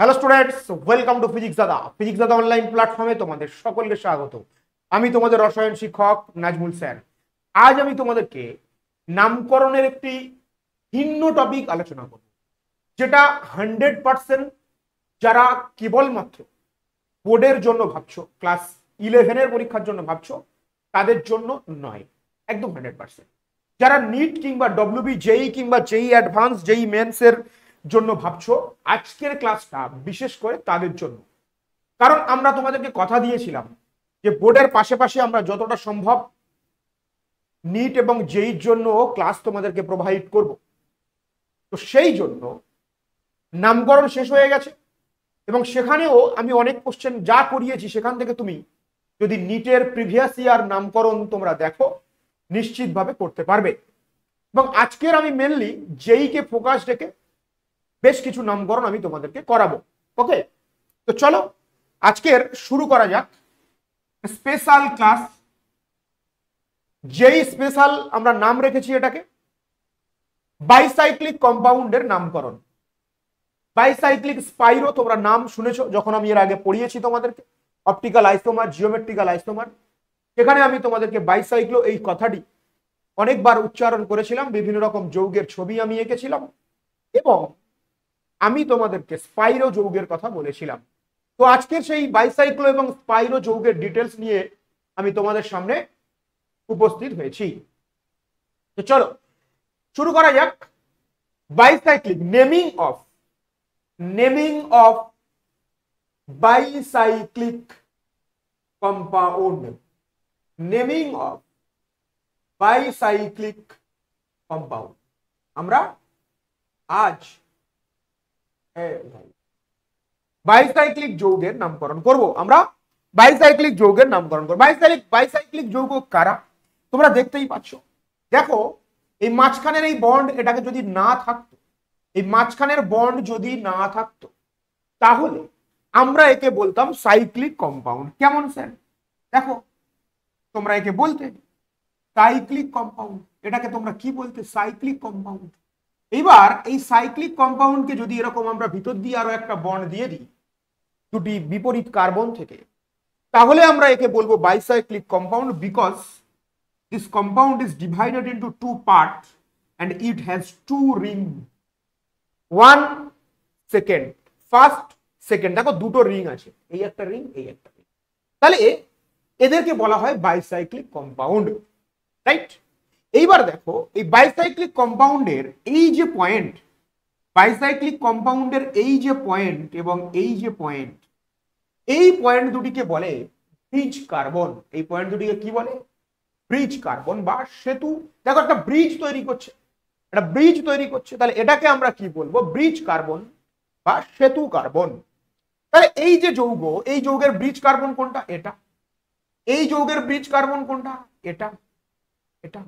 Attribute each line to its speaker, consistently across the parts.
Speaker 1: Hello students, welcome to physics দাদা online প্ল্যাটফর্মে তোমাদের সকলকে স্বাগত। আমি তোমাদের রসায়ন শিক্ষক নাজমুল স্যার। আজ আমি তোমাদেরকে নামকরণের একটি ভিন্ন টপিক আলোচনা করব, যেটা 100% যারা কেবলমাত্র বোর্ডের জন্য ভাবছো, ক্লাস 11-এর পরীক্ষার জন্য ভাবছো, তাদের জন্য নয়। একদম 100% যারা নিট কিংবা ডব্লিউবি জেই কিংবা জেই অ্যাডভান্স জেই মেন্সের জন্য ভাবছো, আজকের ক্লাসটা বিশেষ করে তাদের জন্য। কারণ আমরা তোমাদেরকে কথা দিয়েছিলাম যে বোর্ডের পাশাপাশি আমরা যতটা সম্ভব নিট এবং জেইর জন্য ক্লাস তোমাদেরকে প্রোভাইড করব। তো সেই জন্য নামকরণ শেষ হয়ে গেছে এবং সেখানেও আমি অনেক কোশ্চেন যা করিয়েছি সেখান থেকে তুমি যদি নিটের প্রিভিয়াস ইয়ার নামকরণ তোমরা দেখো, নিশ্চিতভাবে করতে পারবে। এবং আজকের আমি মেনলি জেইকে ফোকাস রেখে বেশ কিছু নামকরণ আমি তোমাদেরকে করাবো। ওকে, তো চলো আজকের শুরু করা যাক স্পেশাল ক্লাস। যেই স্পেশাল আমরা নাম রেখেছি এটাকে বাইসাইক্লিক কম্পাউন্ডের নামকরণ। বাইসাইক্লিক স্পাইরো তোমরা নাম শুনেছো যখন আমি এর আগে পড়িয়েছি তোমাদেরকে, অপটিক্যাল আইসোমার, জিওমেট্রিক্যাল আইসোমার, সেখানে আমি তোমাদেরকে বাইসাইক্লো এই কথাটি অনেকবার উচ্চারণ করেছিলাম, বিভিন্ন রকম যৌগের ছবি আমি এঁকেছিলাম এবং আমি তোমাদেরকে স্পাইরো যৌগের কথা বলেছিলাম। তো আজকের সেই বাইসাইক্লো এবং স্পাইরো যৌগের ডিটেলস নিয়ে আমি তোমাদের সামনে উপস্থিত হয়েছি। তো চলো শুরু করা যাক। Bicyclic naming of bicyclic compound. Naming of bicyclic compound আমরা আজ বাইসাইক্লিক যৌগের নামকরণ করব। আমরা বাইসাইক্লিক যৌগের নামকরণ করব। বাইসাইক্লিক যৌগ কারা তোমরা দেখতেই পাচ্ছ। দেখো এই মাঝখানের এই বন্ড, এটাকে যদি না থাকতো, এই মাঝখানের বন্ড যদি না থাকতো, তাহলে আমরা একে বলতাম সাইক্লিক কম্পাউন্ড। কেমন স্যার? দেখো তোমরা একে বলতে সাইক্লিক কম্পাউন্ড, এটাকে তোমরা কি বলতে? Cyclic compound. এইবার এই সাইক্লিক কম্পাউন্ডকে যদি এরকম আমরা ভিতর দিয়ে আরো একটা বন্ড দিয়ে দিই দুটি বিপরীত কার্বন থেকে, তাহলে আমরা একে বলবো bicyclic compound, because this compound is divided into two part and it has two ring, one second, first second। দেখো দুটো রিং আছে, এই একটা রিং, এই একটা রিং, তাহলে এদেরকে বলা হয় বাইসাইক্লিক কম্পাউন্ড, রাইট? এইবার দেখো এই বাইসাইক্লিক কম্পাউন্ডের এই যে পয়েন্ট, বাইসাইক্লিক কম্পাউন্ডের এই যে পয়েন্ট এবং এই যে পয়েন্ট, এই পয়েন্ট দুটিকে বলে ব্রিজ কার্বন। এই পয়েন্ট দুটিকে কি বলে? ব্রিজ কার্বন বা সেতু। দেখো একটা ব্রিজ তৈরি করছে, একটা ব্রিজ তৈরি করছে, তাহলে এটাকে আমরা কি বলবো? ব্রিজ কার্বন বা সেতু কার্বন। তাহলে এই যে যৌগ, এই যৌগের ব্রিজ কার্বন কোনটা? এটা। এই যৌগের ব্রিজ কার্বন কোনটা? এটা। এটা।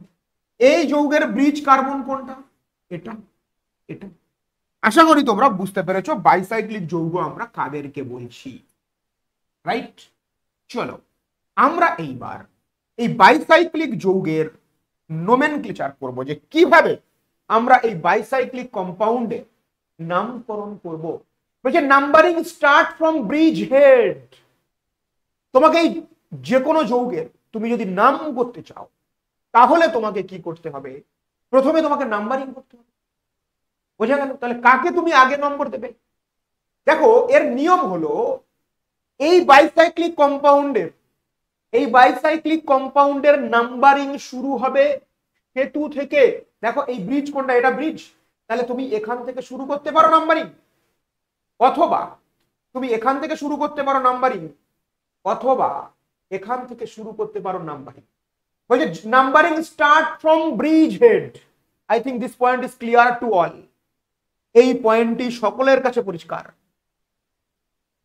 Speaker 1: এই যৌগের ব্রিজ কার্বন কোনটা? এটা। এটা। আশা করি তোমরা বুঝতে পেরেছো বাইসাইক্লিক যৌগ আমরা কাদেরকে বলছি, রাইট? চলো আমরা এইবার এই বাইসাইক্লিক যৌগের নোমেনক্লেচার করব, যে কিভাবে আমরা এই বাইসাইক্লিক কম্পাউন্ডে নামকরণ করব। বলছে numbering start from bridge head. তোমাকে এই যে কোনো যৌগের তুমি যদি নাম করতে চাও, তাহলে তোমাকে কি করতে হবে? প্রথমে তোমাকে নাম্বারিং করতে হবে। বোঝা গেল? তাহলে কাকে তুমি আগে নম্বর দেবে? দেখো এর নিয়ম হলো এই বাইসাইক্লিক কম্পাউন্ডের নাম্বারিং শুরু হবে সেতু থেকে। দেখো এই ব্রিজ কোনটা? এটা ব্রিজ, তাহলে তুমি এখান থেকে শুরু করতে পারো নাম্বারিং, অথবা তুমি এখান থেকে শুরু করতে পারো নাম্বারিং, অথবা এখান থেকে শুরু করতে পারো নাম্বারিং। বলছে numbering start from bridge head. I think this point is clear to all. এই পয়েন্টটি সকলের কাছে পরিষ্কার।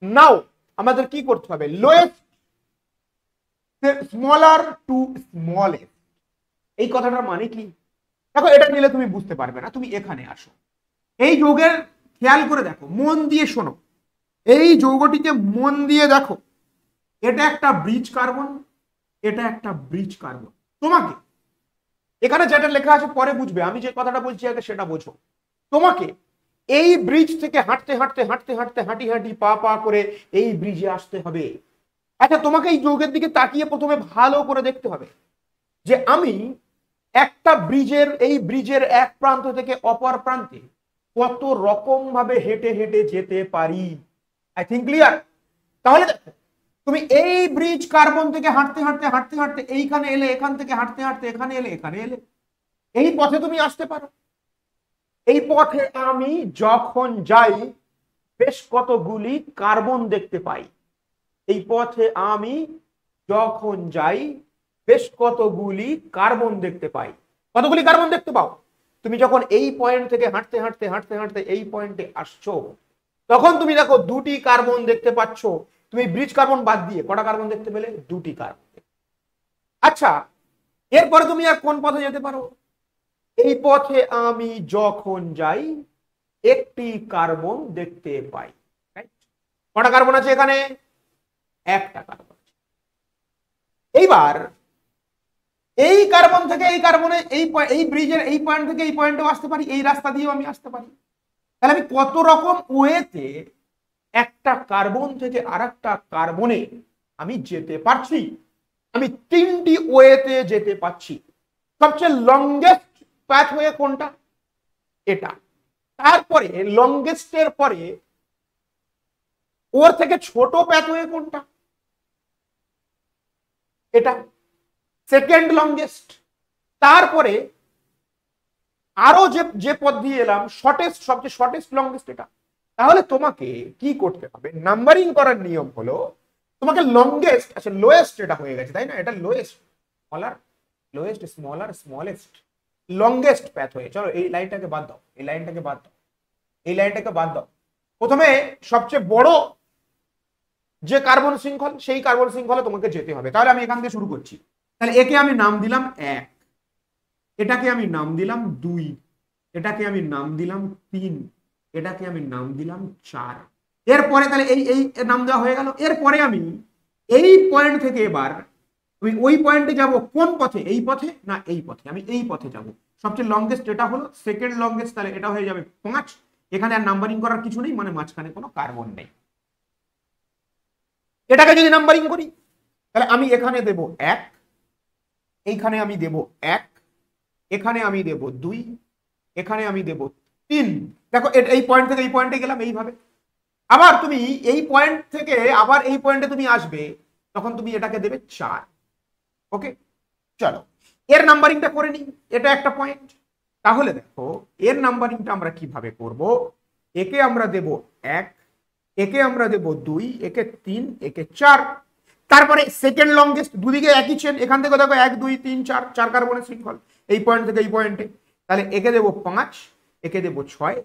Speaker 1: নাও আমাদের কি করতে হবে? Lowest smaller two smallest. এই কথাটার মানে কি? দেখো এটা নিলে তুমি বুঝতে পারবে না, তুমি এখানে আসো। এই যৌগের খেয়াল করে দেখো, মন দিয়ে শোনো, এই যৌগটিকে মন দিয়ে দেখো। এটা একটা ব্রিজ কার্বন, এটা একটা ব্রিজ কার্বন। তোমাকে এখানে যেটা লেখা আছে পরে বুঝবে, আমি যে কথাটা বলছি আগে সেটা বোঝো। তোমাকে এই ব্রিজ থেকে হাঁটতে হাঁটতে হাঁটতে হাঁটতে হাঁটি হাঁটি পা পা করে এই ব্রিজে আসতে হবে। আচ্ছা, তোমাকে এই যৌগের দিকে তাকিয়ে প্রথমে ভালো করে দেখতে হবে যে আমি একটা এই ব্রিজের এক প্রান্ত থেকে অপর প্রান্তে কত রকম ভাবে হেঁটে হেঁটে যেতে পারি। I think clear. তাহলে দেখো, তুমি এই ব্রিজ কার্বন থেকে হাঁটতে হাঁটতে হাঁটতে হাঁটতে এইখানে এলে, এখান থেকে হাঁটতে হাঁটতে এখানে এলে, এখানে এলে, এই পথে তুমি আসতে পারো। এই পথে আমি যখন যাই বেশ কতগুলি কার্বন দেখতে পাই। এই পথে আমি যখন যাই বেশ কতগুলি কার্বন দেখতে পাই। কতগুলি কার্বন দেখতে পাও? তুমি যখন এই পয়েন্ট থেকে হাঁটতে হাঁটতে হাঁটতে হাঁটতে এই পয়েন্টে আসছো, তখন তুমি দেখো দুটি কার্বন দেখতে পাচ্ছ। তুমি ব্রিজ কার্বন বাদ দিয়ে কটা কার্বন দেখতে পেলে? দুটি কার্বন। আচ্ছা, এরপরে তুমি আর কোন পথে যেতে পারো? এই পথে আমি যখন যাই একটি কার্বন দেখতে পাই। কটা কার্বন আছে এখানে? একটা কার্বন। এইবার এই কার্বন থেকে এই কার্বনে এই ব্রিজের এই পয়েন্ট থেকে এই পয়েন্টেও আসতে পারি, এই রাস্তা দিয়েও আমি আসতে পারি। তাহলে আমি কত রকম ওয়েতে একটা কার্বন থেকে আরেকটা কার্বনে আমি যেতে পারছি। আমি তিনটি ওয়েতে যেতে পারছি। সবচেয়ে লংগেস্ট পাথওয়ে কোনটা? এটা। তারপরে লংগেস্টের পরে ওর থেকে ছোট পাথওয়ে কোনটা? এটা সেকেন্ড লংগেস্ট। তারপরে আরো যে পথ দিয়ে এলাম শর্টেস্ট, সবচেয়ে শর্টেস্ট লংগেস্ট এটা। তাহলে তোমাকে কি করতে হবে? নাম্বারিং করার নিয়ম হলো তোমাকে লংগেস্ট, আচ্ছা লোয়েস্ট এটা হয়ে গেছে তাই না, এটা lowest, smaller, lowest, smaller, smallest, longest pathway. চলো এই লাইনটাকে বাদ দাও, এই লাইনটাকে বাদ দাও, এই লাইনটাকে বাদ দাও। প্রথমে সবচেয়ে বড় যে কার্বন শৃঙ্খল, সেই কার্বন শৃঙ্খলে তোমাকে যেতে হবে। তাহলে আমি এখান থেকে শুরু করছি। তাহলে একে আমি নাম দিলাম 1, এটাকে আমি নাম দিলাম 2, এটাকে আমি নাম দিলাম 3, এটাকে আমি নাম দিলাম 4। এরপরে তাহলে এই নাম দেওয়া হয়ে গেল। এরপরে আমি এই পয়েন্ট থেকে এবার আমি ওই পয়েন্টে যাব কোন পথে? এই পথে না এই পথে? আমি এই পথে যাব। সবচেয়ে লংগেস্ট এটা হলো, সেকেন্ড লংগেস্ট, তাহলে এটা হয়ে যাবে 5। এখানে আর নাম্বারিং করার কিছু নেই, মানে মাঝখানে কোনো কার্বন নেই। এটাকে যদি নাম্বারিং করি তাহলে আমি এখানে দেব 1, এইখানে আমি দেব 1, এখানে আমি দেব 2, এখানে আমি দেব 3। দেখো এই পয়েন্ট থেকে এই পয়েন্টে গেলাম এইভাবে। আবার তুমি এই পয়েন্ট থেকে আবার এই পয়েন্টে তুমি আসবে, তখন তুমি এটাকে দেবে 4। ওকে, চলো এর নাম্বারিংটা করে নিই। এটা একটা পয়েন্ট। তাহলে দেখো এর নাম্বারিংটা আমরা কিভাবে করব? একে আমরা দেব 1, একে আমরা দেব 2, একে 3, একে 4। তারপরে সেকেন্ড লংগেস্ট, দুদিকে একই চেন। এখান থেকে দেখো 1 2 3 4, 4 কার্বনের শৃঙ্খল এই পয়েন্ট থেকে এই পয়েন্টে। তাহলে একে দেব 5, একে দেব 6।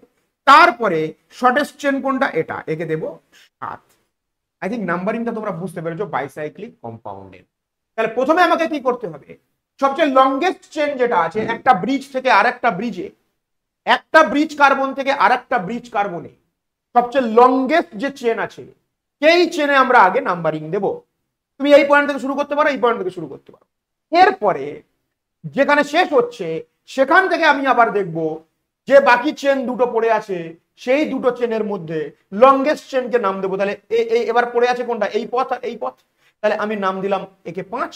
Speaker 1: তারপরে শর্টেস্ট চেন কোনটা? এটা, একে দেব 7। আই থিঙ্ক নাম্বারিংটা তোমরা বুঝতে পেরেছো বাইসাইক্লিক কম্পাউন্ডের। তাহলে প্রথমে আমাকে কি করতে হবে? সবচেয়ে লংগেস্ট চেন যেটা আছে একটা ব্রিজ থেকে আরেকটা ব্রিজে, একটা ব্রিজ কার্বন থেকে আরেকটা ব্রিজ কার্বনে সবচেয়ে লংগেস্ট যে চেন আছে সেই চেনে আমরা আগে নাম্বারিং দেব। তুমি এই পয়েন্ট থেকে শুরু করতে পারো, এই পয়েন্ট থেকে শুরু করতে পারো। এরপরে যেখানে শেষ হচ্ছে সেখান থেকে আমি আবার দেখব যে বাকি চেন দুটো পড়ে আছে, সেই দুটো চেনের মধ্যে লংগেস্ট চেনকে নাম দেবো। তাহলে এবার পড়ে আছে কোনটা? এই পথ আর এই পথ। তাহলে আমি নাম দিলাম একে 5।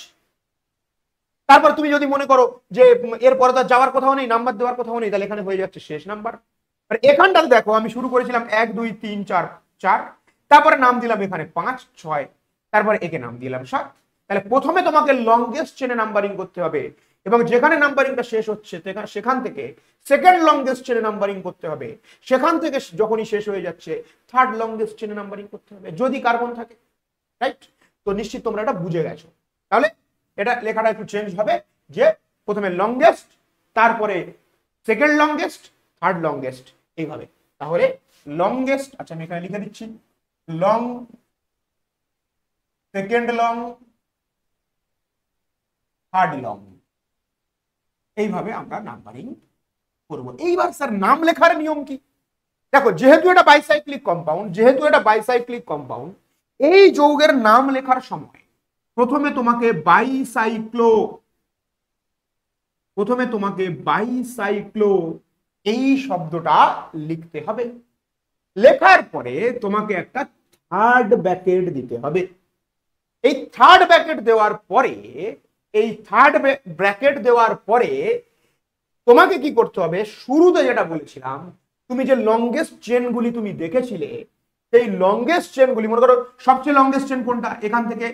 Speaker 1: তারপর তুমি যদি মনে করো যে এরপরে তার যাওয়ার কোথাও নেই, নাম্বার দেওয়ার কোথাও নেই, তাহলে এখানে হয়ে যাচ্ছে শেষ নাম্বার। আর এখানটাতে দেখো আমি শুরু করেছিলাম 1 2 3 4 4, তারপরে নাম দিলাম এখানে 5 6, তারপরে একে নাম দিলাম 7। তাহলে প্রথমে তোমাকে লংগেস্ট চেনে নাম্বারিং করতে হবে, এবং যেখানে নাম্বারিংটা শেষ হচ্ছে সেখান থেকে সেকেন্ড লংগেস্ট চেনে নাম্বারিং করতে হবে। সেখান থেকে যখনই শেষ হয়ে যাচ্ছে থার্ড লংগেস্ট চেনে নাম্বারিং করতে হবে, যদি কার্বন থাকে। রাইট? তো নিশ্চিত তোমরা এটা বুঝে গেছো। তাহলে এটা লেখাটা একটু চেঞ্জ হবে যে প্রথমে লংগেস্ট, তারপরে সেকেন্ড লংগেস্ট, থার্ড লংগেস্ট, এইভাবে। তাহলে লংগেস্ট, আচ্ছা আমি এখানে লিখে দিচ্ছি, long, second long, third long, এইভাবে আমরা নাম্বারিং করব। এইবার স্যার নাম লেখার নিয়ম কি? দেখো যেহেতু এটা বাইসাইক্লিক কম্পাউন্ড, এই যৌগের নাম লেখার সময় প্রথমে তোমাকে বাইসাইক্লো এই শব্দটা লিখতে হবে। লেখার পরে তোমাকে একটা থার্ড ব্র্যাকেট দিতে হবে। এই থার্ড ব্র্যাকেট দেওয়ার পরে তোমাকে কি করতে হবে, শুরুতে যেটা বলেছিলাম, তুমি যে লংগেস্ট চেনগুলি তুমি দেখেছিলে, সেই লংগেস্ট চেনগুলি, মনে করো সবচেয়ে লংগেস্ট চেন কোনটা, এখান থেকে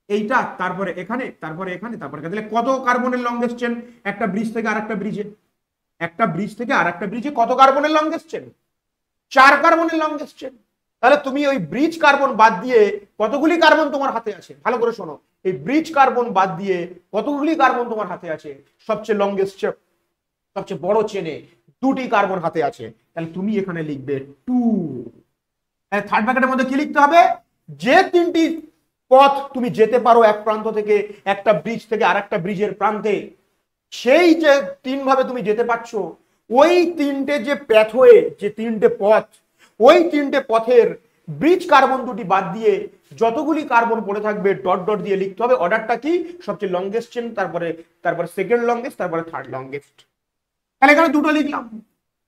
Speaker 1: এইটা, তারপরে এখানে, তারপরে এখানে, তারপরে এখানে, তাহলে কত কার্বনের লংগেস্ট চেন একটা ব্রিজ থেকে আরেকটা ব্রিজে, কত কার্বনের লংগেস্ট চেন, 4 কার্বনের লংগেস্ট চেন। তাহলে তুমি ওই ব্রিজ কার্বন বাদ দিয়ে কতগুলি কার্বন তোমার হাতে আছে, ভালো করে শোনো, এই ব্রিজ কার্বন বাদ দিয়ে কতগুলি কার্বন তোমার হাতে আছে, সবচেয়ে লংগেস্ট, সবচেয়ে বড় চেনে 2টি কার্বন হাতে আছে, তাহলে তুমি এখানে লিখবে 2। থার্ড ব্র্যাকেটের মধ্যে কি লিখতে হবে, যে 3টি পথ তুমি যেতে পারো এক প্রান্ত থেকে, একটা ব্রিজ থেকে আরেকটা ব্রিজের প্রান্তে, সেই যে 3 ভাবে তুমি যেতে পারছো, ওই 3টে যে প্যাথওয়ে, যে 3টে পথ, ওই 3টে পথের ব্রিজ কার্বন 2টি বাদ দিয়ে যতগুলি কার্বন পড়ে থাকবে ডট ডট দিয়ে লিখতে হবে অর্ডারটা কি, সবচেয়ে লংগেস্ট চেন, তারপরে সেকেন্ড লংগেস্ট, তারপরে থার্ড লংগেস্ট। তাহলে এখানে 2টো লিখলাম।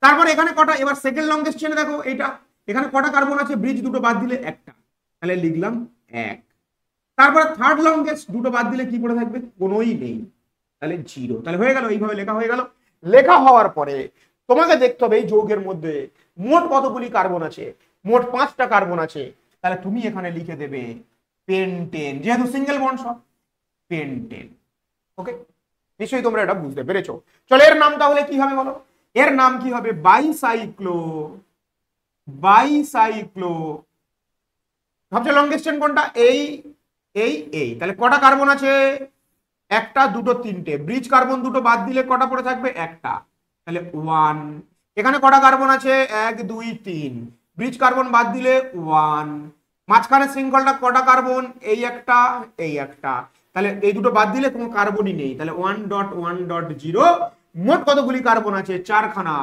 Speaker 1: তারপরে এখানে কটা, এবার সেকেন্ড লংগেস্ট চেনে দেখো এটা, এখানে কটা কার্বন আছে, ব্রিজ 2টো বাদ দিলে একটা, তাহলে লিখলাম 1। তারপরে থার্ড লংগেস্ট 2টো বাদ দিলে কি পড়ে থাকবে, কোনোই নেই, তাহলে 0। তাহলে হয়ে গেল, এইভাবে লেখা হয়ে গেল। লেখা হওয়ার পরে তোমাকে দেখতে হবে এই যৌগের মধ্যে মোট কতগুলি কার্বন আছে, মোট 5টা কার্বন আছে, তাহলে তুমি এখানে লিখে দেবে পেন্টেন, যেহেতু সিঙ্গেল বন্ড সব, পেন্টেন। ওকে, নিশ্চয়ই তোমরা এটা বুঝতে পেরেছো। চলো এর নাম তাহলে কি হবে বলো, এর নাম কি হবে, বাইসাইক্লো। সবচেয়ে লংগেস্ট চেন কোনটা, এই তাহলে কটা কার্বন আছে, 1টা 2টো 3টে, ব্রিজ কার্বন 2টো বাদ দিলে কটা পড়ে থাকবে, একটা, তাহলে 1। এখানে কটা কার্বন আছে, 1 2 3, ব্রিজ কার্বন বাদ দিলে 1। মাঝখানে শৃঙ্খলটা কটা কার্বন, এই একটা, তাহলে এই দুটো বাদ দিলে কোনো কার্বনই নেই, তাহলে 1.1.0। মোট কতগুলি কার্বন আছে, 4খানা,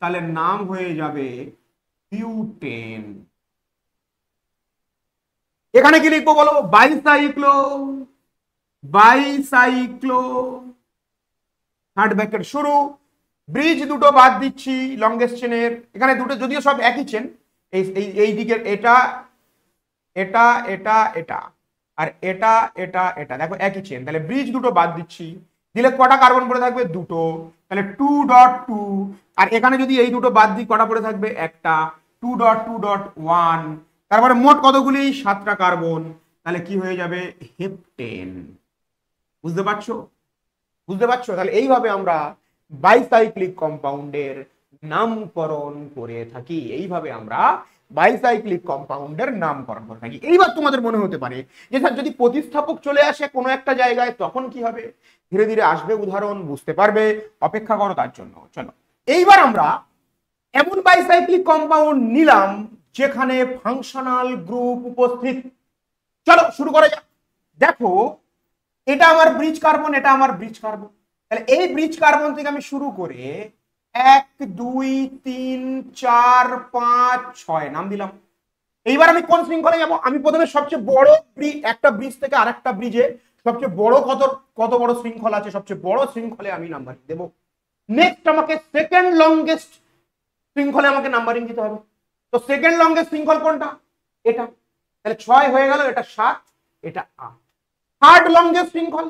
Speaker 1: তাহলে নাম হয়ে যাবে বিউটেন। এখানে কি লিখবো বলো, বাইসাইক্লো। থার্ড ব্র্যাকেট শুরু, ব্রিজ 2টো বাদ দিচ্ছি লংগেস্ট চেনের, এখানে 2টো যদিও সব একই চেন, এই দিকের এটা আর এটা দেখো একই চেন, তাহলে ব্রিজ 2টো বাদ দিচ্ছি, দিলে কটা কার্বন পড়ে থাকবে, 2টো, তাহলে 2.2। আর এখানে যদি এই 2টো বাদ দিই কটা পড়ে থাকবে, একটা, 2.2.1। তারপরে মোট কতগুলি, 7টা কার্বন, তাহলে কি হয়ে যাবে, হেপটেন। বুঝতে পারছো? তাহলে এইভাবে আমরা বাইসাইক্লিক কম্পাউন্ডের নামকরণ করে থাকি, এইবার তোমাদের মনে হতে পারে যে স্যার যদি প্রতিস্থাপক চলে আসে কোনো একটা জায়গায় তখন কি হবে, ধীরে ধীরে আসবে উদাহরণ, বুঝতে পারবে, অপেক্ষা করো তার জন্য। চলো এইবার আমরা এমন বাইসাইক্লিক কম্পাউন্ড নিলাম যেখানে ফাংশনাল গ্রুপ উপস্থিত। চলো শুরু করা যাক। দেখো এটা আমার ব্রিজ কার্বন, এটা আমার ব্রিজ কার্বন, তাহলে এই ব্রিজ কার্বন থেকে আমি শুরু করে 1 2 3 4 5 6 নাম দিলাম। এইবার আমি কোন শৃঙ্খলে যাব, আমি প্রথমে সবচেয়ে বড় একটা ব্রিজ থেকে আরেকটা ব্রিজে সবচেয়ে বড় কত বড় শৃঙ্খল আছে, সবচেয়ে বড় শৃঙ্খলে আমি নাম্বারিং দেব। নেক্সট আমাকে সেকেন্ড লংগেস্ট শৃঙ্খলে আমাকে নাম্বারিং দিতে হবে। তো সেকেন্ড লংগেস্ট শৃঙ্খল কোনটা, এটা, তাহলে 6 হয়ে গেল, এটা 7, এটা 8। থার্ড লংগেস্ট শৃঙ্খল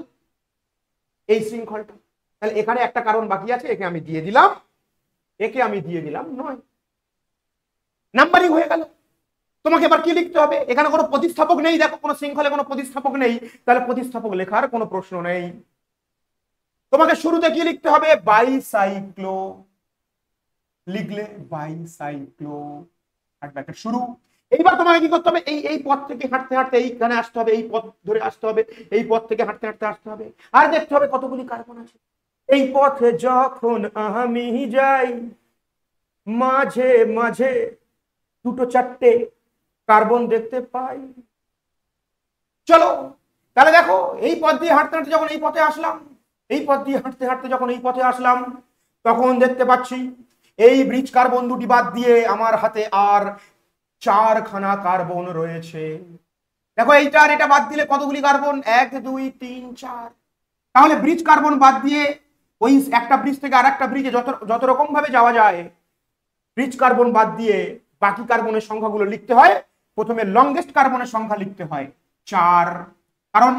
Speaker 1: এই শৃঙ্খলটা, তাহলে এখানে একটা কারণ বাকি আছে, একে আমি দিয়ে দিলাম 9। নাম্বারিং হয়ে গেল। তোমাকে এবার কি লিখতে হবে, এখানে কোনো প্রতিস্থাপক নেই, দেখো কোনো শৃঙ্খলে কোনো প্রতিস্থাপক নেই, তাহলে প্রতিস্থাপক লেখার কোনো প্রশ্ন নেই। তোমাকে শুরুতে কি লিখতে হবে, বাইসাইক্লো, লিখলে বাইসাইক্লো, শুরু। এইবার তোমাকে কি করতে হবে, এই পথ থেকে হাঁটতে হাঁটতে এইখানে আসতে হবে, এই পথ ধরে আসতে হবে, এই পথ থেকে হাঁটতে হাঁটতে আসতে হবে, আর দেখতে হবে কতগুলি কার্বন আছে। এই পথে যখন আমি যাই মাঝে মাঝে 2টো 4টে কার্বন দেখতে পাই। চলো তাহলে দেখো এই পথ দিয়ে হাঁটতে হাঁটতে যখন এই পথে আসলাম, তখন দেখতে পাচ্ছি এই ব্রিজ কার্বন 2টি বাদ দিয়ে আমার হাতে আর 4খানা কার্বন রয়েছে। দেখো এইটা আর এটা বাদ দিলে কতগুলি কার্বন, 1 2 3 4। তাহলে ব্রিজ কার্বন বাদ দিয়ে ওই একটা ব্রিজ থেকে আর একটা ব্রিজে যত যত রকম ভাবে যাওয়া যায়, ব্রিজ কার্বন বাদ দিয়ে বাকি কার্বনের সংখ্যাগুলো লিখতে হয়। প্রথমে লংগেস্ট কার্বনের সংখ্যা লিখতে হয় 4, কারণ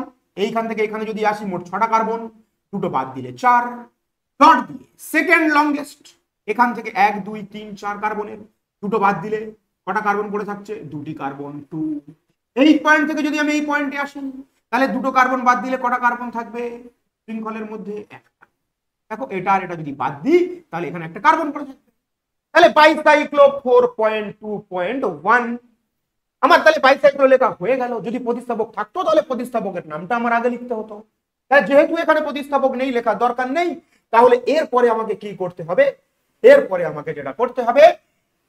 Speaker 1: এইখান থেকে এখানে যদি আসি মোট 6টা কার্বন, দুটো বাদ দিলে 4, ডট দিয়ে সেকেন্ড লংগেস্ট, এখান থেকে 1 2 3 4 কার্বনের দুটো বাদ দিলে কটা কার্বন পড়ে থাকছে, 2টি কার্বন 2। এই পয়েন্ট থেকে যদি আমি এই পয়েন্টে আসি, তাহলে দুটো কার্বন বাদ দিলে কটা কার্বন থাকবে শৃঙ্খলের মধ্যে, একটা। দেখো এটা আর এটা যদি বাদ দিই তাহলে এখানে একটা কার্বন পড়ে থাকবে। তাহলে বাইসাইক্লো 4.2.1 আমার তাহলে বাইসাইক্লো লেখা হয়ে গেল। যদি প্রতিস্থাপক থাকতো তাহলে প্রতিস্থাপকের নামটা আমার আগে লিখতে হতো। তাহলে যেহেতু এখানে প্রতিস্থাপক নেই, লেখার দরকার নেই, তাহলে এরপরে আমাকে কি করতে হবে, এরপরে আমাকে যেটা করতে হবে,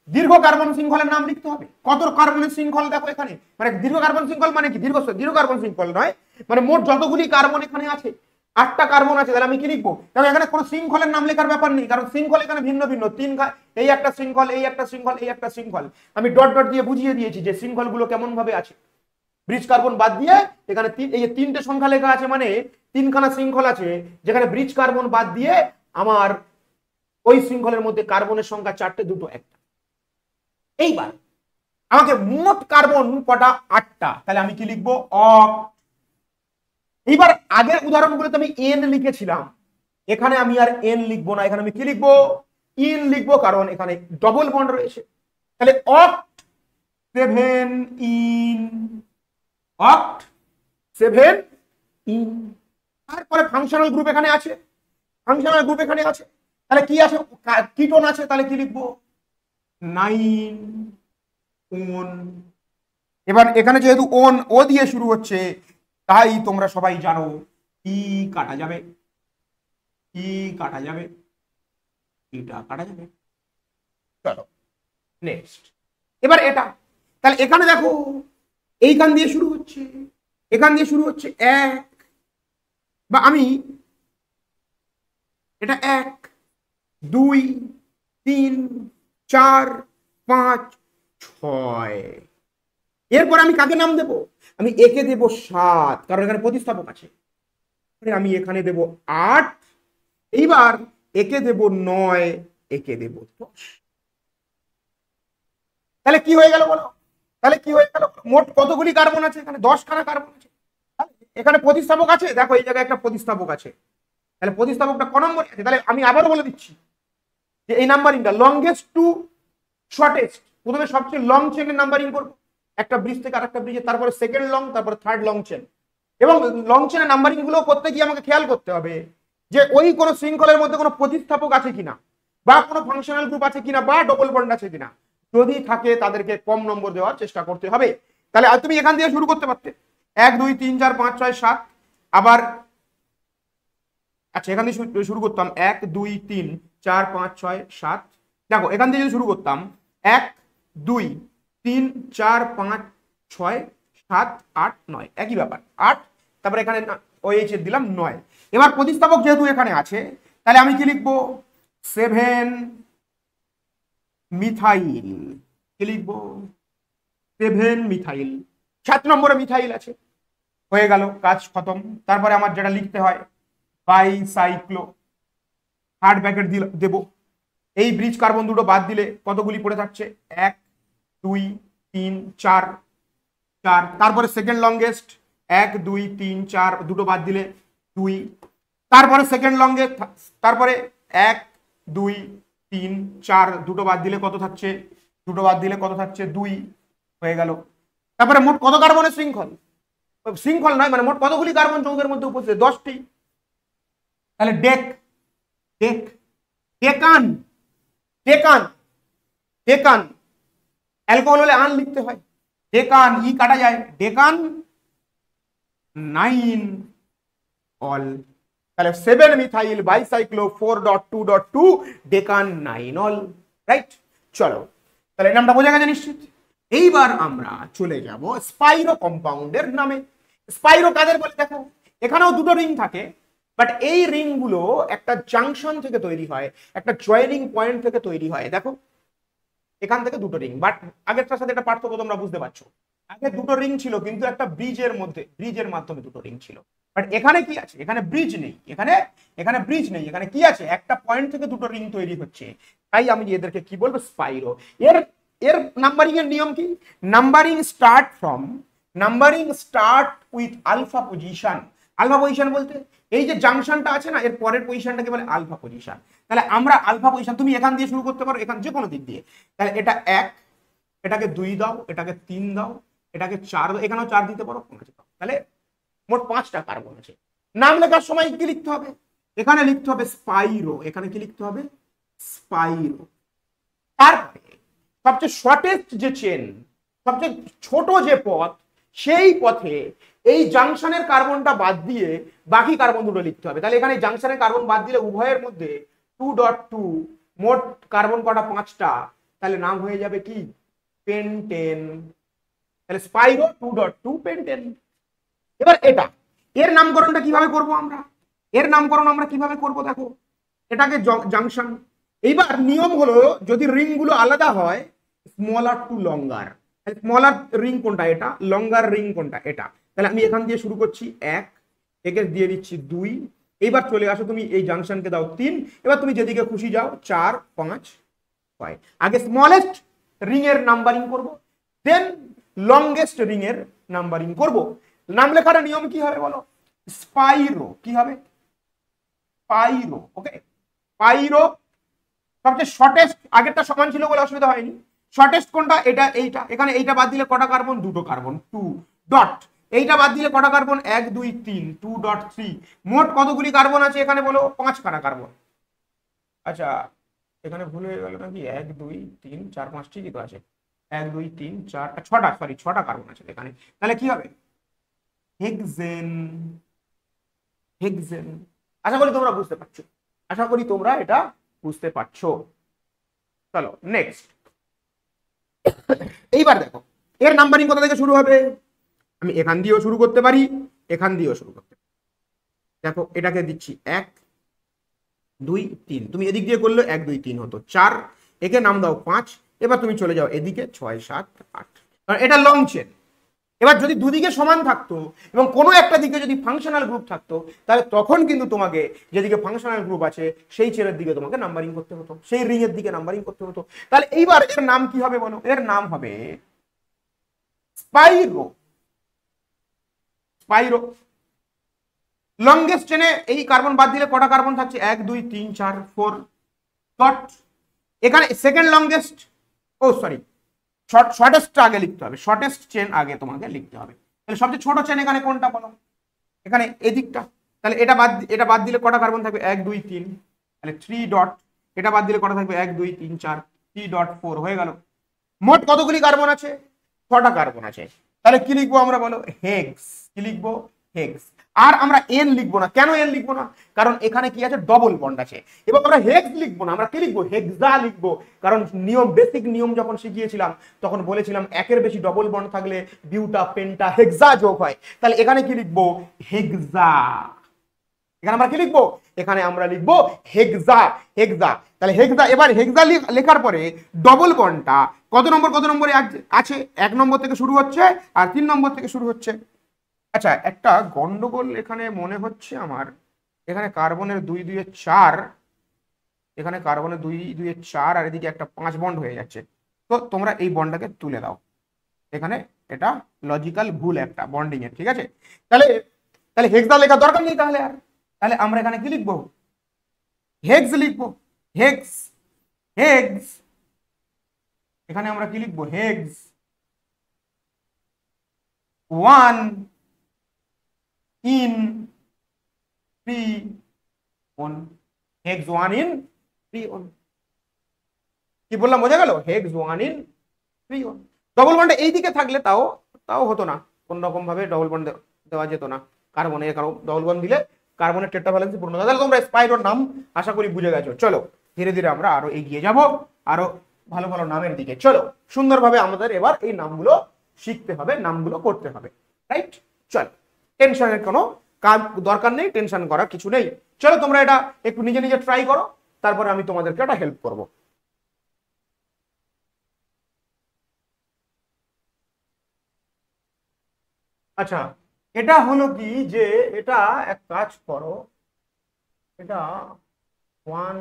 Speaker 1: দীর্ঘ কার্বন শৃঙ্খলের নাম লিখতে হবে। কত কার্বনের শৃঙ্খল দেখো এখানে, মানে দীর্ঘ কার্বন শৃঙ্খল মানে কি, দীর্ঘ কার্বন শৃঙ্খল নয়, মানে মোট যতগুলি কার্বন এখানে আছে, 8টা কার্বন আছে, তাহলে আমি কি লিখবো, কারণ এখানে কোনো শৃঙ্খলের নাম লেখার ব্যাপার নেই, কারণ শৃঙ্খল এখানে ভিন্ন ভিন্ন, এই একটা শৃঙ্খল, এই একটা শৃঙ্খল, এই একটা শৃঙ্খল। আমি ডট ডট দিয়ে বুঝিয়ে দিয়েছি যে শৃঙ্খলগুলো কেমন ভাবে আছে। ব্রিজ কার্বন বাদ দিয়ে এখানে এই যে 3টে সংখ্যা লেখা আছে, মানে 3খানা শৃঙ্খল আছে, যেখানে ব্রিজ কার্বন বাদ দিয়ে আমার ওই শৃঙ্খলের মধ্যে কার্বনের সংখ্যা 4টে, দুটো একটা। এইবার আমাকে মোট কার্বন কটা, 8টা, তাহলে আমি কি লিখবো, এইবার আগের উদাহরণগুলোতে আমি এন লিখেছিলাম, এখানে আমি আর এন লিখবো না, এখানে আমি কি লিখবো, ইন লিখবো, কারণ এখানে ডবল বন্ড রয়েছে। তাহলে অক্ট 7 ইন, অক্ট 7 ইন। তারপরে ফাংশনাল গ্রুপ এখানে আছে, ফাংশনাল গ্রুপ এখানে আছে, তাহলে কি আছে, কিটোন আছে, তাহলে কি লিখবো, 9 ওন। এবার এখানে যেহেতু ওন ও দিয়ে শুরু হচ্ছে, তাই তোমরা সবাই জানো কি কাটা যাবে, কি কাটা যাবে, এটা কাটা যাবে। চলো নেক্সট, এবার এটা, তাহলে এখানে দেখো এইখান দিয়ে শুরু হচ্ছে, এখান দিয়ে শুরু হচ্ছে 1, বা আমি এটা 1 2 3 4 5 6, এরপর আমি কাকে নাম দেব, আমি একে দেব 7, কারণ এখানে প্রতিস্থাপক আছে, আমি এখানে দেব 8, এইবার একে দেব 9, একে দেব 10। তাহলে কি হয়ে গেল বলো, তাহলে কি হয়ে গেল, মোট কতগুলি কার্বন আছে, এখানে 10খানা কার্বন আছে। এখানে প্রতিস্থাপক আছে, দেখো এই জায়গায় একটা প্রতিস্থাপক আছে, তাহলে প্রতিস্থাপকটা ক নম্বরে আছে, তাহলে আমি আবার বলে দিচ্ছি যে এই নাম্বারিংটা লংগেস্ট টু শর্টেস্ট, প্রথমে সবচেয়ে লং চেনের নাম্বারিং করবো, একটা ব্রিজ থেকে আরেকটা ব্রিজে, তারপরে সেকেন্ড লং, তারপরে থার্ড লং চেন। এবং লং চেনের নাম্বারিং গুলো করতে গিয়ে আমাকে খেয়াল করতে হবে যে ওই কোনো শৃঙ্খলের মধ্যে কোনো প্রতিস্থাপক আছে কিনা, বা কোনো ফাংশনাল গ্রুপ আছে কিনা, বা ডবল বন্ড আছে কিনা। যদি থাকে তাদেরকে কম নম্বর দেওয়ার চেষ্টা করতে হবে। তাহলে তুমি এখান থেকে শুরু করতে পারতে, 1 2 3 4 5 6 7, আবার আচ্ছা এখান থেকে শুরু করতাম 1 2 3 4 5 6 7, দেখো এখান থেকে শুরু করতাম 1 2 3 4 5 6 7 8 9, একই ব্যাপার 8, তারপরে এখানে ওএইচ দিলাম 9। এবার প্রতিস্থাপক যেহেতু এখানে আছে, তাহলে আমি কি লিখবো, 7 মিথাইল, কি লিখবো, 7 মিথাইল, 7 নম্বরে মিথাইল আছে, হয়ে গেল, কাজ খতম। তারপরে আমার যেটা লিখতে হয়, বাইসাইক্লো, থার্ড ব্র্যাকেট দেব, এই ব্রিজ কার্বন দুটো বাদ দিলে কতগুলি পড়ে থাকছে, 1 2 3 4 4, তারপরে সেকেন্ড লংগেস্ট 1 2 3 4, দুটো বাদ দিলে 2, তারপরে সেকেন্ড লংগেস্ট, তারপরে 1 2 3 4, দুটো বাদ দিলে কত থাকছে, দুটো বাদ দিলে কত থাকছে, 2, হয়ে গেল। তারপরে মোট কত কার্বনের শৃঙ্খল, শৃঙ্খল নয় মানে মোট কতগুলি কার্বন যৌগের মধ্যে উপস্থিত, 10টি। তাহলে dec, dec, decane, decane, decane, alcohol হলে আন লিখতে হয়, ডেকান, ই কাটা যায়, ডেকান 9 অল। তাহলে 7 মিথাইল বাইসাইক্লো 4.2.2 ডেকান 9 অল, রাইট। চলো তাহলে এই নামটা বোঝা গেছে নিশ্চিত। এইবার আমরা চলে যাব স্পাইরো কম্পাউন্ডের নামে। স্পাইরো কাদের বলে দেখো, এখানেও দুটো রিং থাকে, বাট এই রিং গুলো একটা জাংশন থেকে তৈরি হয়, একটা জয়েনিং পয়েন্ট থেকে তৈরি হয়। দেখো এখান থেকে দুটো রিং, বাট আগেরটার সাথে একটা পার্থক্য তোমরা বুঝতে পারছো। আগে দুটো রিং ছিল, কিন্তু একটা ব্রিজের মধ্যে, ব্রিজের মাধ্যমে দুটো রিং ছিল। বাট এখানে কি আছে, এখানে ব্রিজ নেই, এখানে ব্রিজ নেই, এখানে কি আছে, একটা পয়েন্ট থেকে দুটো রিং তৈরি হচ্ছে, তাই আমি এদেরকে কি বলবো, স্পাইরো। এর এর নাম্বারিং এর নিয়ম কি, numbering start with alpha position. Alpha position বলতে এই যে জাংশনটা আছে না, এর পরের পজিশনটাকে বলে আলফা পজিশন। তাহলে আমরা আলফা পজিশন, তুমি এখান দিয়ে শুরু করতে পারো, এখান যে কোনো দিক দিয়ে। তাহলে এটা 1, এটাকে 2 দাও, এটাকে 3 দাও, এটাকে 4 দাও, এখানেও 4 দিতে পারো, 5 দাও। তাহলে মোট 5টা কার্বন আছে। নাম লেখার সময় কি লিখতে হবে, এখানে লিখতে হবে স্পাইরো, এখানে কি লিখতে হবে, স্পাইরো। তারপরে সবচেয়ে শর্টেস্ট যে চেন, সবচেয়ে ছোট যে পথ, সেই পথে এই জাংশনের কার্বনটা বাদ দিয়ে বাকি কার্বন দুটো লিখতে হবে। তাহলে এখানে জাংশনের কার্বন বাদ দিলে উভয়ের মধ্যে 2.2, মোট কার্বন কটা, 5টা। তাহলে নাম হয়ে যাবে কি, পেন্টেন। তাহলে স্পাইরো 2.2 পেন্টেন। এবার এটা, এর নামকরণটা কিভাবে করব আমরা, এর নামকরণ আমরা কিভাবে করব, দেখো এটাকে জাংশন। এইবার নিয়ম হলো, যদি রিং গুলো আলাদা হয়, স্মলার টু লঙ্গার। স্মলার রিং কোনটা, এটা, লঙ্গার রিং কোনটা, এটা। তাহলে আমি এখান দিয়ে শুরু করছি 1, একে দিয়ে দিচ্ছি 2, এইবার চলে আসো তুমি এই জাংশনকে দাও 3, এবার তুমি যেদিকে খুশি যাও 4, 5, 6। আগে স্মলেস্ট রিং এর নাম্বারিং করব, দেন লংগেস্ট রিং এর নাম্বারিং করব। নাম লেখার নিয়ম কি হবে বলো, স্পাইরো, কি হবে, স্পাইরো। ওকে, স্পাইরো সবচেয়ে শর্টেস্ট, আগেরটা সমান ছিল বলে অসুবিধা হয়নি। শর্টেস্ট কোনটা, এটা, এইটা। এখানে এইটা বাদ দিলে কটা কার্বন, দুটো কার্বন, 2 ডট। এইটা বাদ দিলে কটা কার্বন, 1 2 3, 2.3। মোট কতগুলি কার্বন আছে এখানে বলো, 5খানা কার্বন। আচ্ছা, এখানে ভুল হয়ে গেল নাকি, 1 2 3 4 5, ঠিকই তো আছে, 1 2 3 4, 6টা, সরি 6টা কার্বন আছে এখানে। তাহলে কি হবে, হেক্সেন। হেক্সেন। আশা করি তোমরা বুঝতে পারছো, আশা করি তোমরা এটা বুঝতে পারছো। চলো নেক্সট। এইবার দেখো এর নাম্বারিং কোথা থেকে শুরু হবে, আমি এখান দিয়েও শুরু করতে পারি, এখান দিয়েও শুরু করতে পারি। দেখো এটাকে দিচ্ছি 1 2 3, তুমি এদিক দিয়ে করলে 1 2 3 হতো 4, একে নাম দাও 5, এবার তুমি চলে যাও এদিকে 6 7 8, কারণ এটা লং চেন। এবার যদি দুদিকে সমান থাকতো এবং কোনো একটা দিকে যদি ফাংশনাল গ্রুপ থাকতো, তাহলে তখন কিন্তু তোমাকে যেদিকে ফাংশনাল গ্রুপ আছে সেই চেনের দিকে তোমাকে নাম্বারিং করতে হতো, সেই রিং এর দিকে নাম্বারিং করতে হতো। তাহলে এইবার এর নাম কি হবে বলো, এর নাম হবে স্পাইরো। স্পাইরো। লংগেস্ট চেনে এই কার্বন বাদ দিলে কটা কার্বন থাকছে, 1 2 3 4 4 ডট। এখানে সেকেন্ড লংগেস্ট, ও সরি, শর্টেস্ট আগে লিখতে হবে, শর্টেস্ট চেন আগে তোমাকে লিখতে হবে। তাহলে সবচেয়ে ছোট চেন এখানে কোনটা বলো, এখানে এদিকটা। তাহলে এটা বাদ দিলে কটা কার্বন থাকবে, 1 2 3, তাহলে 3 ডট। এটা বাদ দিলে কটা থাকবে, 1 2 3 4, 3.4 হয়ে গেল। মোট কতগুলি কার্বন আছে, 6টা কার্বন আছে। তাহলে কি লিখবো আমরা বলো, হেক্স। কি লিখবো, হেক্স। আর আমরা এন লিখবো না, কেন এন লিখবো না, কারণ এখানে কি আছে, ডবল বন্ড আছে। এবার আমরা হেক্স লিখবো না, আমরা কি লিখবো, হেক্সা লিখবো। কারণ নিয়ম, বেসিক নিয়ম যখন শিখিয়েছিলাম তখন বলেছিলাম একের বেশি ডবল বন্ড থাকলে বিউটা পেন্টা হেক্সা যোগ হয়। তাহলে এখানে কি লিখবো, হেক্সা। এখানে আমরা কি লিখবো, এখানে আমরা লিখবো হেক্সা। হেক্সা। তাহলে হেক্সা। এবার হেক্সা লেখার পরে ডবল বন্ডটা কত নম্বরে আছে, 1 নম্বর থেকে শুরু হচ্ছে আর 3 নম্বর থেকে শুরু হচ্ছে। আচ্ছা, একটা গন্ডগোল এখানে মনে হচ্ছে আমার, এখানে কার্বনের 2 2 4, এখানে কার্বনের 2 2 4 আর এদিকে একটা 5 বন্ড হয়ে যাচ্ছে। তো তোমরা এই বন্ডটাকে তুলে দাও, এখানে এটা লজিক্যাল ভুল একটা বন্ডিং এর, ঠিক আছে। তাহলে তাহলে হেক্সা লেখা দরকার নেই তাহলে আর। তাহলে আমরা এখানে কি লিখবো, হেক্স লিখবো। হেক্স। হেক্স। এখানে আমরা কি লিখবো, হেক্স 1 in 3 1, হেক্স 1 in 3 1। কি বললাম, বোঝা গেল, হেক্স 1 in 3 1। ডবল বন্ড এই দিকে থাকলে তাও তাও হতো না, কোন রকম ভাবে ডবল বন্ড দেওয়া যেত না কার্বনে, কারণ ডবল বন্ড দিলে কার্বনের টেট্রাভ্যালেন্সি পূর্ণ। তাহলে তোমরা স্পাইরোর নাম আশা করি বুঝে গেছো। চলো ধীরে ধীরে আমরা আরো এগিয়ে যাব, আরো ভালো ভালো নামের দিকে। চলো সুন্দরভাবে আমাদের এবার এই নামগুলো শিখতে হবে, নামগুলো করতে হবে, রাইট। চলো, টেনশনের কোনো কাজ দরকার নেই, টেনশন করার কিছু নেই। চলো তোমরা এটা একটু নিজে নিজে ট্রাই করো, তারপরে আমি তোমাদেরকে এটা হেল্প করব। আচ্ছা, এটা হলো কি যে এটা এক কাজ করো, এটা ওয়ান,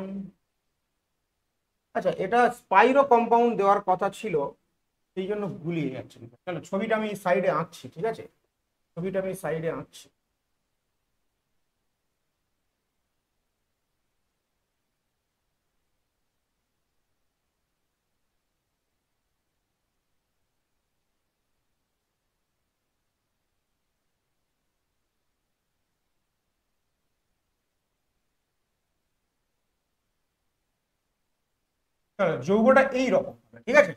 Speaker 1: আচ্ছা এটা স্পাইরো কম্পাউন্ড দেওয়ার কথা ছিল, সেই জন্য ভুলিয়ে যাচ্ছে। চলো ছবিটা আমি সাইডে আঁকছি, ঠিক আছে, ছবিটা আমি সাইডে আঁকছি। চলো যৌগটা এইরকম, ঠিক আছে,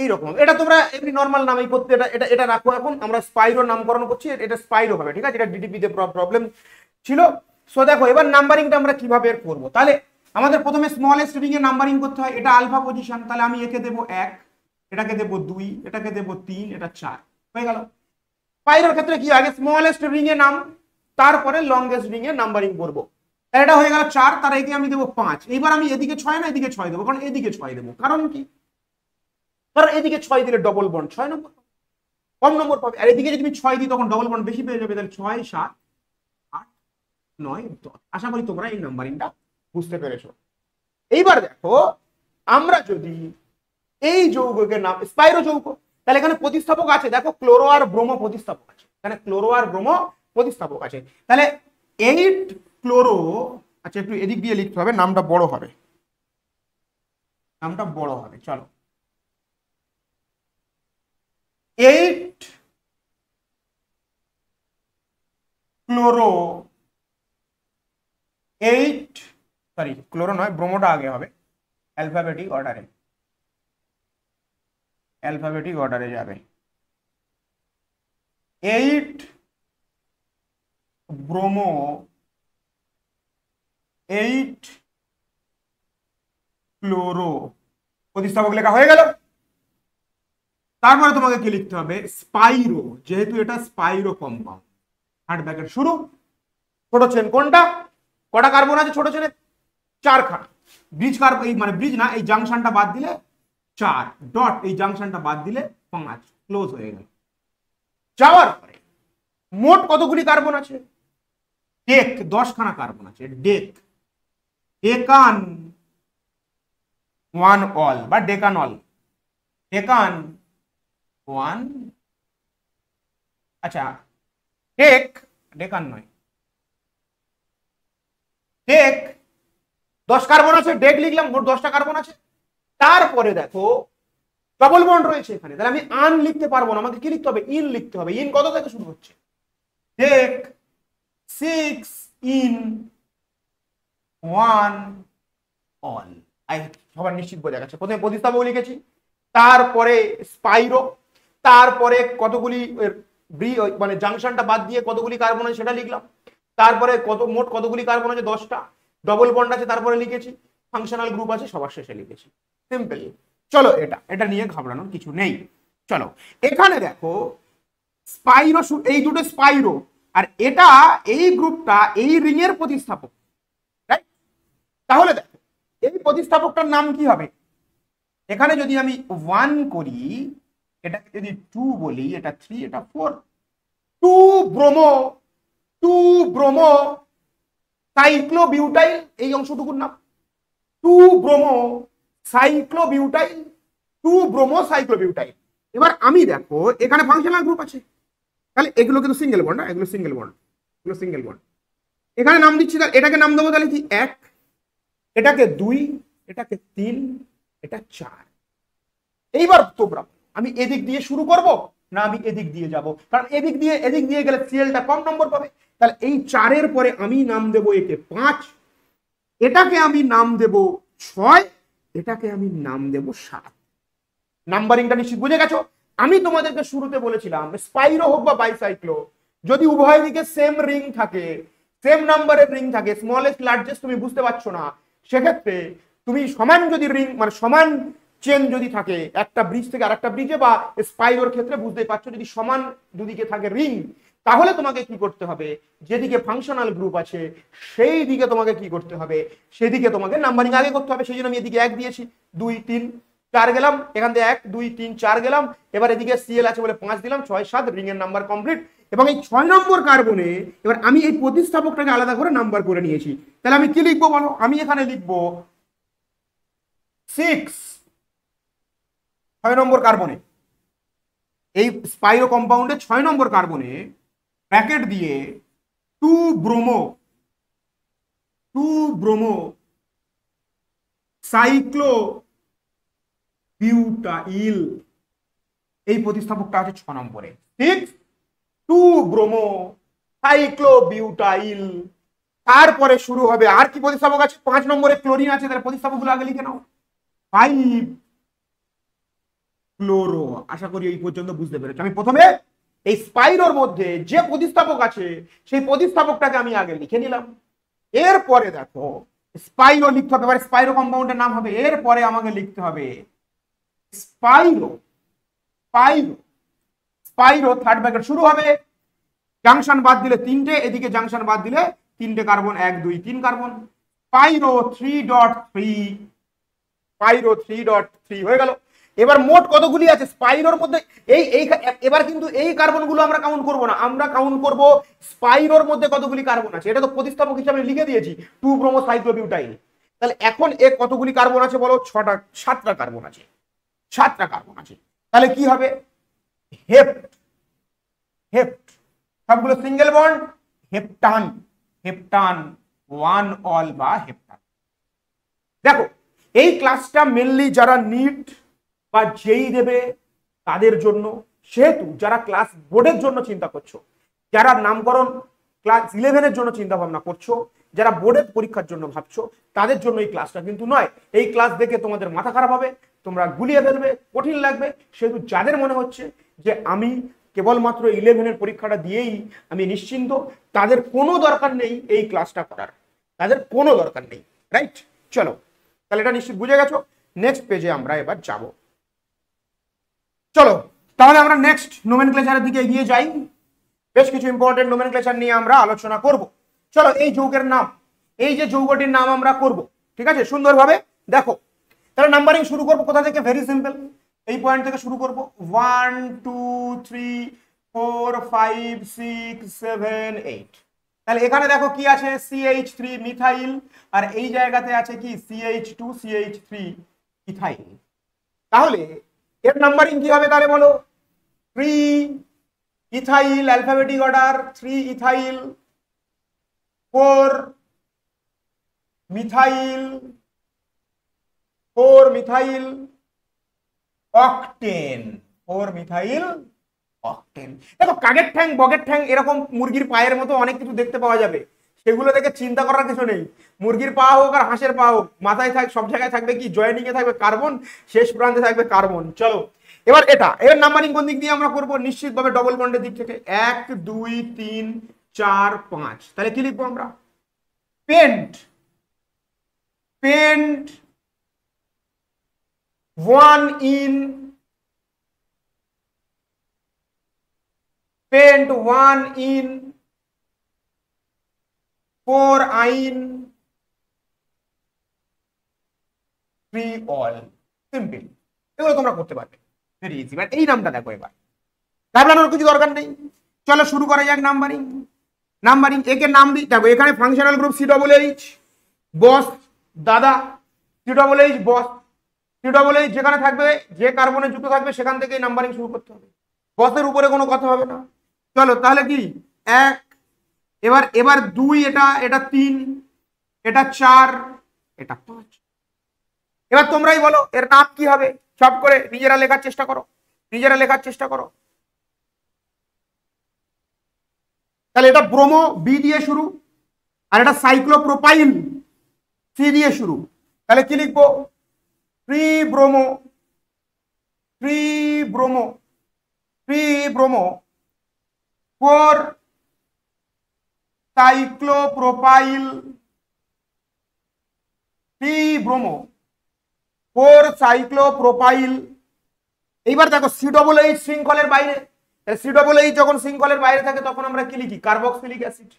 Speaker 1: এইরকম এটা তোমরা এমনি নর্মাল নামেই করতে, এটা এটা এটা রাখো। এখন আমরা স্পাইরো নামকরণ করছি, এটা স্পাইরো হবে, ঠিক আছে, এটা ডিটিপি তে প্রবলেম ছিল। সো দেখো এবার নাম্বারিংটা আমরা কিভাবে করব, তাহলে আমাদের প্রথমে স্মলেস্ট রিং এ নাম্বারিং করতে হয়। এটা আলফা পজিশন, তাহলে আমি একে দেবো 1, এটাকে দেবো 2, এটাকে দেবো 3, এটা 4 হয়ে গেল। স্পাইরোর ক্ষেত্রে কি আগে স্মলেস্ট রিং এ নাম, তারপরে লংগেস্ট রিং এ নাম্বারিং করব। এটা হয়ে গেল 4, তার একে আমি দেবো 5। এইবার আমি এদিকে 6 না এদিকে 6 দেবো, কারণ এদিকে 6 দেবো, কারণ কি, কারণ এদিকে 6 দিলে ডবল বন্ড 6 নম্বর কম নম্বর পাবে, আর এদিকে যদি আমি 6 দিই তখন ডবল বন্ড বেশি পেয়ে যাবে। তাহলে 6, 7, 8, 9, 10। আশা করি তোমরা এই নাম্বারিংটা বুঝতে পেরেছো। এইবার দেখো আমরা যদি এই যৌগের নাম স্পাইরো যৌগ, তাহলে এখানে প্রতিস্থাপক আছে, দেখো ক্লোরো আর ব্রোমো প্রতিস্থাপক আছে, এখানে ক্লোরো আর ব্রোমো প্রতিস্থাপক আছে। তাহলে 8 ক্লোরো, আচ্ছা একটু এদিক দিয়ে লিখতে হবে, নামটা বড় হবে, নামটা বড় হবে, চলো 8 ক্লোরো, 8 সরি ক্লোরো নয় ব্রোমোটা আগে হবে, অ্যালফাবেটিক অর্ডারে, অ্যালফাবেটিক অর্ডারে যাবে। 8 ব্রোমো, 8 ক্লোরো প্রতিস্থাপক লেখা হয়ে গেল। তারপরে তোমাকে কি লিখতে হবে, স্পাইরো, যেহেতু এটা স্পাইরো কম্পাউন্ড, হার্ড ব্র্যাকেট শুরু, ছোট চেন কোনটা, কটা কার্বন আছে ছোট চেনে, 4 খানা, ব্রিজ কার্বন এই মানে ব্রিজ না, এই জাংশনটা বাদ দিলে 4, ডট এই জাংশনটা বাদ দিলে 5, ক্লোজ হয়ে গেল। যাওয়ার পরে মোট কতগুলি কার্বন আছে, ডেক 10 খানা কার্বন আছে, ডেক, ডেকান 1 অল বা ডেকানল, ডেকান 1, আচ্ছা ডেক, ডেকান নয়, ডেক 10 কার্বন আছে, ডেক লিখলাম, মোট 10টা কার্বন আছে। তারপরে দেখো ডবল বন্ড রয়েছে এখানে, তাহলে আমি আন লিখতে পারবো না, আমাকে কি লিখতে হবে, ইন লিখতে হবে। ইন কত থেকে শুরু হচ্ছে, ডেক 6 ইন 1 অল। সবার নিশ্চিত বোঝা গেছে, প্রথমে প্রতিস্থাপক লিখেছি, তারপরে স্পাইরো, তারপরে কতগুলি মানে জাংশনটা বাদ দিয়ে কতগুলি কার্বন আছে সেটা লিখলাম, তারপরে মোট কতগুলি কার্বন আছে 10টা, ডবল বন্ড আছে তারপরে লিখেছি, ফাংশনাল গ্রুপ আছে সবার শেষে লিখেছি, সিম্পল। চলো এটা এটা নিয়ে ঘাবড়ানোর কিছু নেই। চলো এখানে দেখো স্পাইরো, এই দুটো স্পাইরো, আর এটা এই গ্রুপটা এই রিং এর প্রতিস্থাপক, রাইট? তাহলে দেখো এই প্রতিস্থাপকটার নাম কি হবে, এখানে যদি আমি 1 করি, এটাকে যদি 2 বলি, এটা 3, এটা 4, 2 ব্রোমো, 2 ব্রোমো সাইক্লোবিউটাইল, এই অংশটুকুর নাম 2 ব্রোমো সাইক্লোবিউটাইল, 2 ব্রোমো সাইক্লোবিউটাইল। এবার আমি দেখো এখানে ফাংশনাল গ্রুপ আছে, তাহলে এগুলো কিন্তু সিঙ্গেল বন্ড না, এগুলো সিঙ্গেল বন্ড, এগুলো সিঙ্গেল বন্ড। এখানে নাম দিচ্ছি, তাহলে এটাকে নাম দেবো তাহলে কি 1, এটাকে 2, এটাকে 3, এটা 4। এইবার তোমরা আমি এদিক দিয়ে শুরু করব না আমি এদিক দিয়ে যাব, কারণ এদিক দিয়ে গেলে সিএলটা কম নম্বর পাবে। তাহলে এই 4-এর পরে আমি নাম দেব একে 5, এটাকে আমি নাম দেব 6, এটাকে আমি নাম দেব 7। নাম্বারিংটা নিশ্চিত বুঝে গেছো। আমি তোমাদেরকে শুরুতে বলেছিলাম স্পাইরো হোক বা বাইসাইক্লো, যদি উভয় দিকে সেম রিং থাকে, সেম নাম্বারের রিং থাকে, স্মলেস্ট লার্জেস্ট তুমি বুঝতে পারছো না, সেক্ষেত্রে তুমি সমান যদি রিং মানে সমান চেন যদি থাকে একটা ব্রিজ থেকে আরেকটা ব্রিজে, বা স্পাইরোর ক্ষেত্রে বুঝতেই পারছো যদি সমান দুদিকে থাকে রিং, তাহলে তোমাকে কি করতে হবে, যেদিকে ফাংশনাল গ্রুপ আছে সেই দিকে তোমাকে কি করতে হবে, সেদিকে তোমাকে নাম্বারিং আগে করতে হবে। সেই জন্য আমি এদিকে 1 দিয়েছি, 2, 3, 4 গেলাম, এখান থেকে 1 2 3 4 গেলাম, এবার এদিকে সিএল আছে বলে 5 দিলাম, 6 7 রিং এর নাম্বার কমপ্লিট। এবং এই 6 নম্বর কার্বনে এবার আমি এই প্রতিস্থাপকটাকে আলাদা করে নাম্বার করে নিয়েছি। তাহলে আমি কি লিখবো বলো? আমি এখানে লিখবো 6 6 নম্বর কার্বনে, এই স্পাইরো কম্পাউন্ডে 6 নম্বর কার্বনে ব্র্যাকেট দিয়ে 2 ব্রোমো সাইক্লো বিউটাইল, এই প্রতিস্থাপকটা আছে 6 নম্বরে। ঠিক, 2 ব্রোমো সাইক্লো বিউটাইল। তারপরে শুরু হবে আর কি প্রতিস্থাপক আছে? 5 নম্বরে ক্লোরিন আছে, তাহলে প্রতিস্থাপকগুলো আগে লিখে নাও। 5 ক্লোরো। আশা করি এই পর্যন্ত বুঝতে পেরেছো। আমি প্রথমে এই স্পাইরোর মধ্যে যে প্রতিস্থাপক আছে সেই প্রতিস্থাপকটাকে আমি আগে লিখে নিলাম। এরপরে দেখো স্পাইরো লিখতে হবে, এবার স্পাইরো কম্পাউন্ডের নাম হবে। এরপরে আমাকে লিখতে হবে স্পাইরো থার্ড ব্র্যাকেট শুরু হবে, জাংশন বাদ দিলে 3টে, এদিকে জাংশন বাদ দিলে 3টে কার্বন, 1 2 3 কার্বন। স্পাইরো 3.3 হয়ে গেল। এবার মোট কতগুলি আছে স্পাইরোর মধ্যে? এই এবার কিন্তু এই কার্বনগুলো আমরা কাউন্ট করব না, আমরা কাউন্ট করব স্পাইরোর মধ্যে কতগুলি কার্বন আছে। এটা তো প্রতিস্থাপক হিসাবে লিখে দিয়েছি 2 ব্রোমো সাইক্লোবিউটাইল। তাহলে এখন এ কতগুলি কার্বন আছে বলো? 7টা কার্বন আছে, 7টা কার্বন আছে। তাহলে কি হবে? হেপ্ট সবগুলো সিঙ্গেল বন্ড, হেপ্টান 1 অল বা হেপ্টান। দেখো এই ক্লাসটা মেনলি যারা নিট বা যেই দেবে তাদের জন্য, সেহেতু যারা ক্লাস বোর্ডের জন্য চিন্তা করছো, যারা নামকরণ ক্লাস 11-এর জন্য চিন্তা ভাবনা করছো, যারা বোর্ডের পরীক্ষার জন্য ভাবছো, তাদের জন্য এই ক্লাসটা কিন্তু নয়। এই ক্লাস দেখে তোমাদের মাথা খারাপ হবে, তোমরা গুলিয়ে ফেলবে, কঠিন লাগবে। সেহেতু যাদের মনে হচ্ছে যে আমি কেবলমাত্র 11-এর পরীক্ষাটা দিয়েই আমি নিশ্চিন্ত, তাদের কোনো দরকার নেই এই ক্লাসটা করার, তাদের কোনো দরকার নেই। রাইট, চলো তাহলে এটা নিশ্চিত বুঝে গেছো। নেক্সট পেজে আমরা এবার যাব। চলো তাহলে আমরা নেক্সট নোমেনক্লেচারের দিকে এগিয়ে যাই। বেশ কিছু ইম্পর্টেন্ট নোমেনক্লেচার নিয়ে আমরা আলোচনা করব। চলো এই যৌগের নাম, এই যে যৌগটির নাম আমরা করব, ঠিক আছে, সুন্দরভাবে দেখো। তাহলে নাম্বারিং শুরু করব কোথা থেকে? ভেরি সিম্পল, এই পয়েন্ট থেকে শুরু করব। 1 2 3 4 5 6 7 8। তাহলে এখানে দেখো কি আছে? CH3 মিথাইল, আর এই জায়গাতে আছে কি? CH2 CH3 ethyl. তাহলে এর নাম্বারিং কি হবে তাহলে বলো? 3 ethyl, alphabetic order, 3 ethyl, 4 methyl, octane, 4 methyl octane. দেখো কাকের ঠ্যাং, বগের ঠ্যাং, এরকম মুরগির পায়ের মতো অনেক কিছু দেখতে পাওয়া যাবে, সেগুলো দেখে চিন্তা করার কিছু নেই। মুরগির পা হোক আর হাঁসের পা হোক, মাথায় সব জায়গায় থাকবে কি? জয়েনিং এ থাকবে কার্বন, শেষ প্রান্তে থাকবে কার্বন। চলো এবার এর নাম্বারিং কোন দিক দিয়ে আমরা করবো? নিশ্চিতভাবে ডবল বন্ডের দিক থেকে। 1 2 3 4 5। তাহলে কি লিখবো আমরা? Pent 1 in, pent 1 in 4 in 3 all। Simple, এগুলো তোমরা করতে পারবে, ভেরি ইজি। বাট এই নামটা দেখো, এবার ঘাবড়ানোর কিছু দরকার নেই। চলো শুরু করা যাক নাম্বারিং। একে নাম দিই, দেখো এখানে ফাংশনাল গ্রুপ COOH, বস দাদা, COOH বস। COOH যেখানে থাকবে, যে কার্বনে যুক্ত থাকবে সেখান থেকেই নাম্বারিং শুরু করতে হবে, বসের উপরে কোনো কথা হবে না। চলো তাহলে কি? 1, এবার 2, এটা 3, এটা 4, এটা 5। এবার তোমরাই বলো এর নাম কি হবে? সব করে নিজেরা লেখার চেষ্টা করো। তাহলে এটা ব্রোমো বি দিয়ে শুরু, আর এটা সাইক্লোপ্রোপাইল সি দিয়ে শুরু। তাহলে কি লিখবো? 3 ব্রোমো 4 সাইক্লোপ্রোপাইল, 3 ব্রোমো 4 সাইক্লোপ্রোপাইল। এইবার দেখো COOH শৃঙ্খলের বাইরে, COOH যখন শৃঙ্খলের বাইরে থাকে তখন আমরা কি লিখি? Carboxylic acid.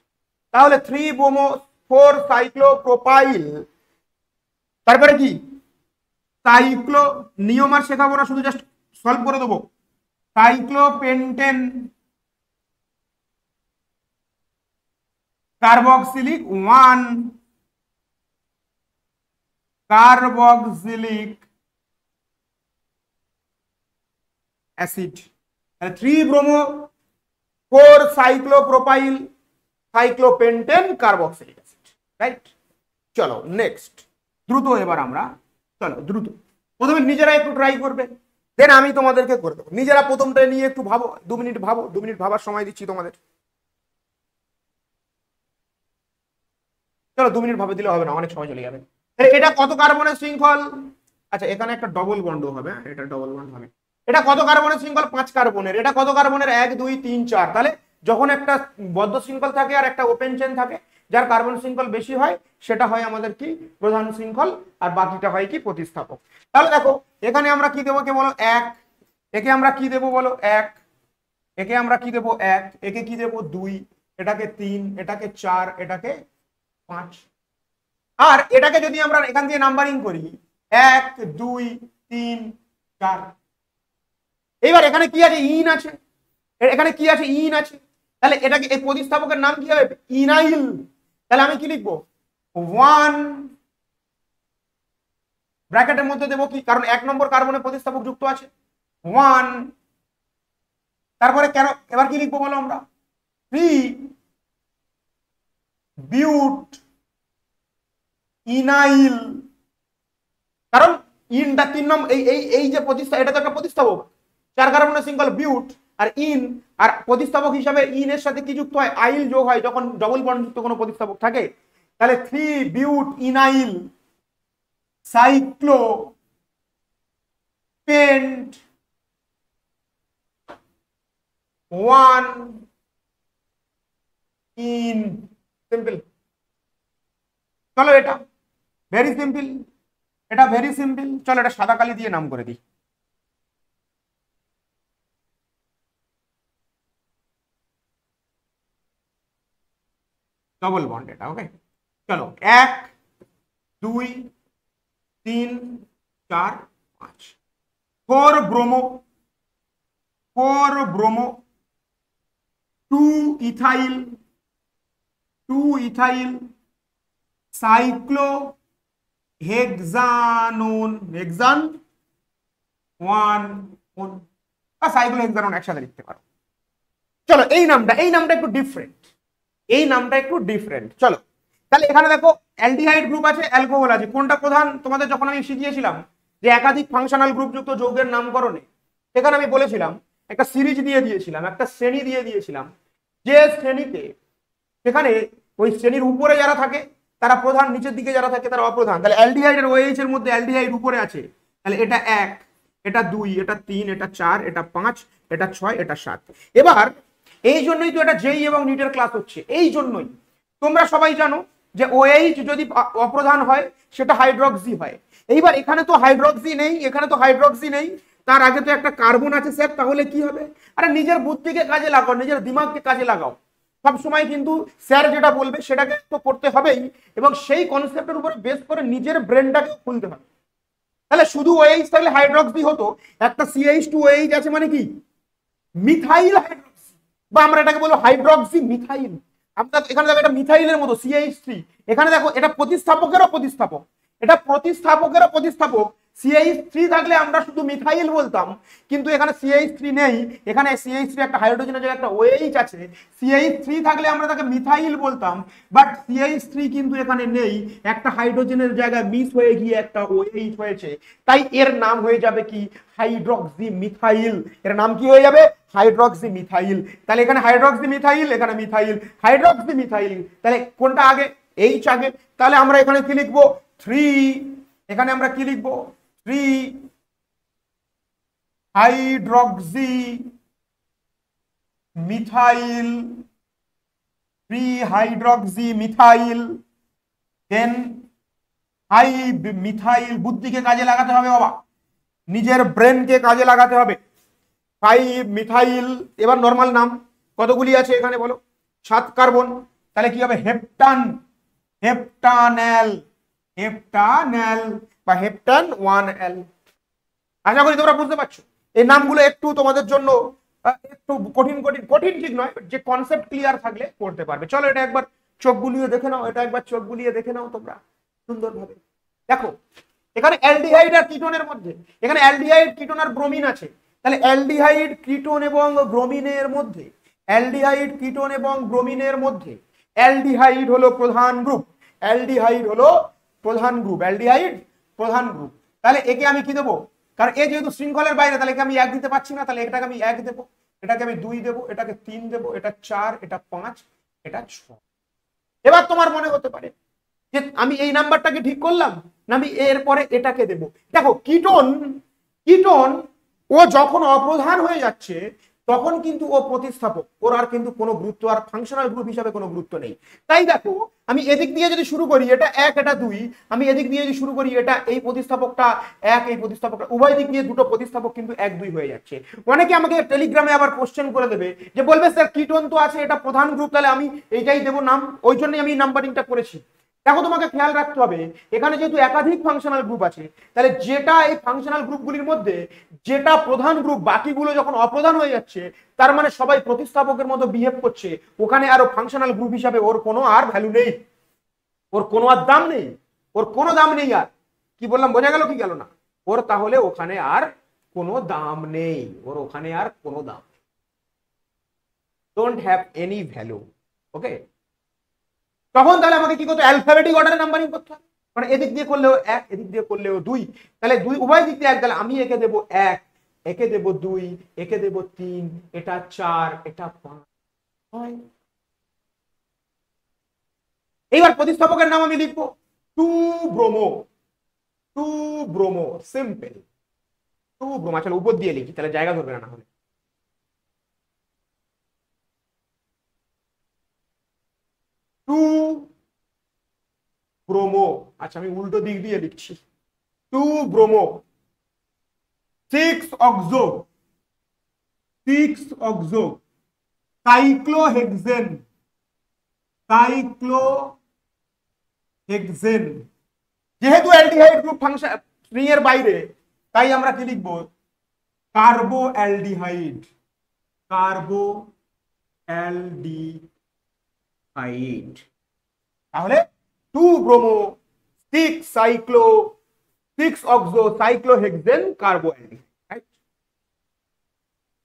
Speaker 1: তাহলে 3 ব্রোমো 4 সাইক্লোপ্রোপাইল, তারপরে কি? সাইক্লো, নিয়ম আর শেখাবো না, শুধু জাস্ট সলভ করে দেবো। Cyclopentane carboxylic 1 carboxylic acid, 3 bromo 4 cyclopropyl cyclopentane carboxylic acid, right. চলো নেক্সট, দ্রুত এবার আমরা, চলো দ্রুত প্রথমে নিজেরা একটু ট্রাই করবে, দেন আমি তোমাদেরকে করে দেবো। নিজেরা প্রথমটা নিয়ে একটু ভাবো, 2 মিনিট ভাবো, 2 মিনিট ভাবার সময় দিচ্ছি তোমাদের। চলো 2 মিনিট ভাবে দিলে হবে না, অনেক সময় চলে যাবে। এটা কত কার্বনের শৃঙ্খল? আচ্ছা এখানে একটা ডবল বন্ড হবে, এটা ডবল বন্ড হবে। এটা কত কার্বনের শৃঙ্খল? 5 কার্বনের। এটা কত কার্বনের? 1 2 3 4। তাহলে যখন একটা বদ্ধ শৃঙ্খল থাকে আর একটা ওপেন চেন থাকে, যার কার্বন শৃঙ্খল বেশি হয় সেটা হয় আমাদের কি প্রধান শৃঙ্খল, আর বাকিটা হয় কি প্রতিস্থাপক। তাহলে দেখো এখানে আমরা কি দেবো কে বলো? 1। একে আমরা কি দেবো বলো? 1। একে আমরা কি দেবো? 1। একে কি দেবো? 2। এটাকে 3, এটাকে 4, এটাকে 5। আর এটাকে যদি আমরা এখান দিয়ে নাম্বারিং করি 1 2 3 4, এবার এখানে কি আছে? ইন আছে, এখানে কি আছে? ইন আছে। তাহলে এটাকে এই প্রতিস্থাপকের নাম কি হবে? ইনাইল। তাহলে আমি কি লিখবো? 1 ব্র্যাকেটের মধ্যে দেবো কি, কারণ 1 নম্বর কার্বনে প্রতিস্থাপক যুক্ত আছে 1। তারপরে কেন এবার কি লিখবো বলো আমরা? 3 বিউট ইনাইল। কারণ ইনটা 3 নম্বর, এই যে প্রতিস্থাপক, এটা তো একটা প্রতিস্থাপক, 4 কার্বনের শৃঙ্খল বিউট আর ইন, আর প্রতিস্থাপক হিসাবে ইন এর সাথে কি যুক্ত হয়? আইল যোগ হয় যখন ডবল বন্ড যুক্ত কোনো প্রতিস্থাপক থাকে। তাহলে 3 বিউট ইনাইল সাইক্লো পেন্ট 1 ইন। সিম্পল। চলো এটা ভেরি সিম্পল, এটা ভেরি সিম্পল। চলো এটা সাদা কালি দিয়ে নাম করে দিই। ডবল বন্ড এটা, ওকে। চলো 1 2 3 4 5, 4 ব্রোমো 2 ইথাইল সাইক্লো হেক্সানোন 1 বা সাইক্লো হেক্সানোন একসাথে লিখতে পারো। চলো এই নামটা একটু ডিফারেন্ট, এই নামটা একটু ডিফারেন্ট। চলো তাহলে এখানে দেখো অ্যালডিহাইড গ্রুপ আছে, অ্যালকোহল আছে, কোনটা প্রধান? তোমাদের যখন আমি শিখিয়েছিলাম যে একাধিক ফাংশনাল গ্রুপ যুক্ত যৌগের নামকরণে, সেখানে আমি বলেছিলাম একটা সিরিজ দিয়ে দিয়েছিলাম, একটা শ্রেণী দিয়ে দিয়েছিলাম, যে শ্রেণীতে সেখানে ওই শ্রেণীর উপরে যারা থাকে তারা প্রধান, নিচের দিকে যারা থাকে তারা অপ্রধান। তাহলে অ্যালডিহাইডের ওএইচ এর মধ্যে অ্যালডিহাইড উপরে আছে, তাহলে এটা 1, এটা 2, এটা 3, এটা 4, এটা 5, এটা 6, এটা 7। এবার এই জন্যই তো এটা জেই এবং নিটের ক্লাস হচ্ছে, এই জন্যই। তোমরা সবাই জানো যে ওএইচ যদি অপ্রধান হয় সেটা হাইড্রক্সি হয়। এইবার এখানে তো হাইড্রক্সি নেই, এখানে তো হাইড্রক্সি নেই, তার আগে তো একটা কার্বন আছে স্যার, তাহলে কি হবে? আরে নিজের বুদ্ধিকে কাজে লাগাও, নিজের দিমাগকে কাজে লাগাও। সবসময় কিন্তু স্যার যেটা বলবে সেটাকে তো করতে হবেই, এবং সেই কনসেপ্টের উপরে বেস করে নিজের ব্রেনটাকে খুলতে হবে। তাহলে শুধু ওএইচ থাকলে হাইড্রক্সি হতো, একটা CH2OH আছে মানে কি মিথাইল হাইড্রক্সি, বা আমরা এটাকে বলবো হাইড্রক্সি মিথাইল। আমরা এখানে দেখো এটা মিথাইলের মতো CH3, এখানে দেখো এটা প্রতিস্থাপকেরও প্রতিস্থাপক, এটা প্রতিস্থাপকেরও প্রতিস্থাপক। CH3 থাকলে আমরা শুধু মিথাইল বলতাম, কিন্তু এখানে CH3 নেই, এখানে CH3 একটা হাইড্রোজেনের জায়গায় একটা OH আছে, CH3 থাকলে আমরা তাকে মিথাইল বলতাম, বাট CH3 কিন্তু এখানে নেই, একটা হাইড্রোজেনের জায়গায় মিস হয়ে গিয়ে একটা OH হয়েছে, তাই এর নাম হয়ে যাবে কি হাইড্রক্সি মিথাইল। এর নাম কি হয়ে যাবে? Hydroxy methyl. তাহলে এখানে হাইড্রক্সি মিথাইল, এখানে মিথাইল, হাইড্রক্সি মিথাইল। তাহলে কোনটা আগে? এইচ আগে। তাহলে আমরা এখানে কি লিখবো? 3। এখানে আমরা কি লিখবো? 3 হাইড্রক্সি মিথাইল, 3 হাইড্রক্সি মিথাইল, দেন হাই মিথাইল। বুদ্ধিকে কাজে লাগাতে হবে বাবা, নিজের ব্রেনকে কাজে লাগাতে হবে। 5 মিথাইল। এবার নরমাল নাম কতগুলি আছে এখানে বলো? 7 কার্বন। তাহলে কি হবে? হেপটান, হেপটানেল, হেপটানেল। বা হেপটান 1L। আশা করি তোমরা বুঝতে পারছো। এই নামগুলো একটু তোমাদের জন্য একটু কঠিন কঠিন কঠিন ঠিক নয়, যে কনসেপ্ট ক্লিয়ার থাকলে করতে পারবে। চলো এটা একবার চোখ বুলিয়ে দেখে নাও, এটা একবার চোখ বুলিয়ে দেখে নাও তোমরা সুন্দরভাবে। দেখো এখানে অ্যালডিহাইড আর কিটোনের মধ্যে, এখানে অ্যালডিহাইড কিটোন আর ব্রোমিন আছে, তাহলে অ্যালডিহাইড কিটোন এবং ব্রোমিনের মধ্যে, অ্যালডিহাইড কিটোন এবং ব্রোমিনের মধ্যে অ্যালডিহাইড হলো প্রধান গ্রুপ, অ্যালডিহাইড হলো প্রধান গ্রুপ, অ্যালডিহাইড প্রধান গ্রুপ। তাহলে একে আমি কি দেবো, কারণ এ যেহেতু শৃঙ্খলের বাইরে, তাহলে একে আমি 1 দিতে পারছি না, তাহলে এটাকে আমি 1 দেবো, এটাকে আমি 2 দেবো, এটাকে 3 দেবো, এটা 4, এটা 5, এটা 6। এবার তোমার মনে হতে পারে যে আমি এই নাম্বারটাকে ঠিক করলাম না আমি এরপরে এটাকে দেব। দেখো কিটোন, কিটোন ও যখন অপ্রধান হয়ে যাচ্ছে তখন কিন্তু ও প্রতিস্থাপক, ওর আর কিন্তু কোনো গুরুত্ব, আর ফাংশনাল গ্রুপ হিসাবে কোনো গুরুত্ব নেই। তাই দেখো আমি এদিক দিয়ে যদি শুরু করি এটা 1 এটা 2, আমি এদিক দিয়ে যদি শুরু করি এটা এই প্রতিস্থাপকটা 1, এই প্রতিস্থাপকটা, উভয় দিক দিয়ে দুটো প্রতিস্থাপক কিন্তু 1 2 হয়ে যাচ্ছে। অনেকে আমাকে টেলিগ্রামে আবার কোশ্চেন করে দেবে যে বলবে স্যার কিটোন তো আছে, এটা প্রধান গ্রুপ, তাহলে আমি এইটাই দেবো নাম, ওই জন্যই আমি নাম্বারিংটা করেছি। দেখো তোমাকে খেয়াল রাখতে হবে এখানে যেহেতু একাধিক ফাংশনাল গ্রুপ আছে, তাহলে যেটা এই ফাংশনাল গ্রুপগুলির মধ্যে যেটা প্রধান গ্রুপ বাকিগুলো যখন অপ্রধান হয়ে যাচ্ছে, তার মানে সবাই প্রতিস্থাপকের মতো বিহেভ করছে, ওখানে আরো ফাংশনাল গ্রুপ হিসাবে ওর কোনো আর ভ্যালু নেই, ওর কোনো আর দাম নেই, ওর কোনো দাম নেই। আর কি বললাম বোঝা গেল কি গেল না? ওর তাহলে ওখানে আর কোনো দাম নেই, ওর ওখানে আর কোনো দাম, ডোন্ট হ্যাভ এনি ভ্যালু। ওকে, তখন তাহলে আমাকে কি করতে, অ্যালফাবেটিক অর্ডারে নাম্বারিং করতে হবে, মানে এদিক দিয়ে করলেও 1, এদিক দিয়ে করলেও 2, তাহলে 2 উভয় দিক দিয়ে 1, তাহলে আমি একে দেবো 1, একে দেবো 2, একে দেবো 3, এটা 4, এটা 5 হয়। এইবার প্রতিস্থাপকের নাম আমি লিখবো 2 ব্রোমো, 2 ব্রোমো, সিম্পল 2 ব্রোমো। চলো উপর দিয়ে লিখি, তাহলে জায়গা ধরবে না হলে। 2 ব্রোমো, আচ্ছা আমি উল্টো দিক দিয়ে লিখছি, 2 bromo 6 oxo, 6 oxo cyclohexane, cyclohexane. যেহেতু অ্যালডিহাইড গ্রুপ ফাংশন রিং এর বাইরে, তাই আমরা কি লিখবো, কার্বো অ্যালডিহাইড, কার্বো অ্যালডিহাইড। তাহলে 2 bromo 6 cyclo 6 oxo cyclohexane কার্বো aldehyde.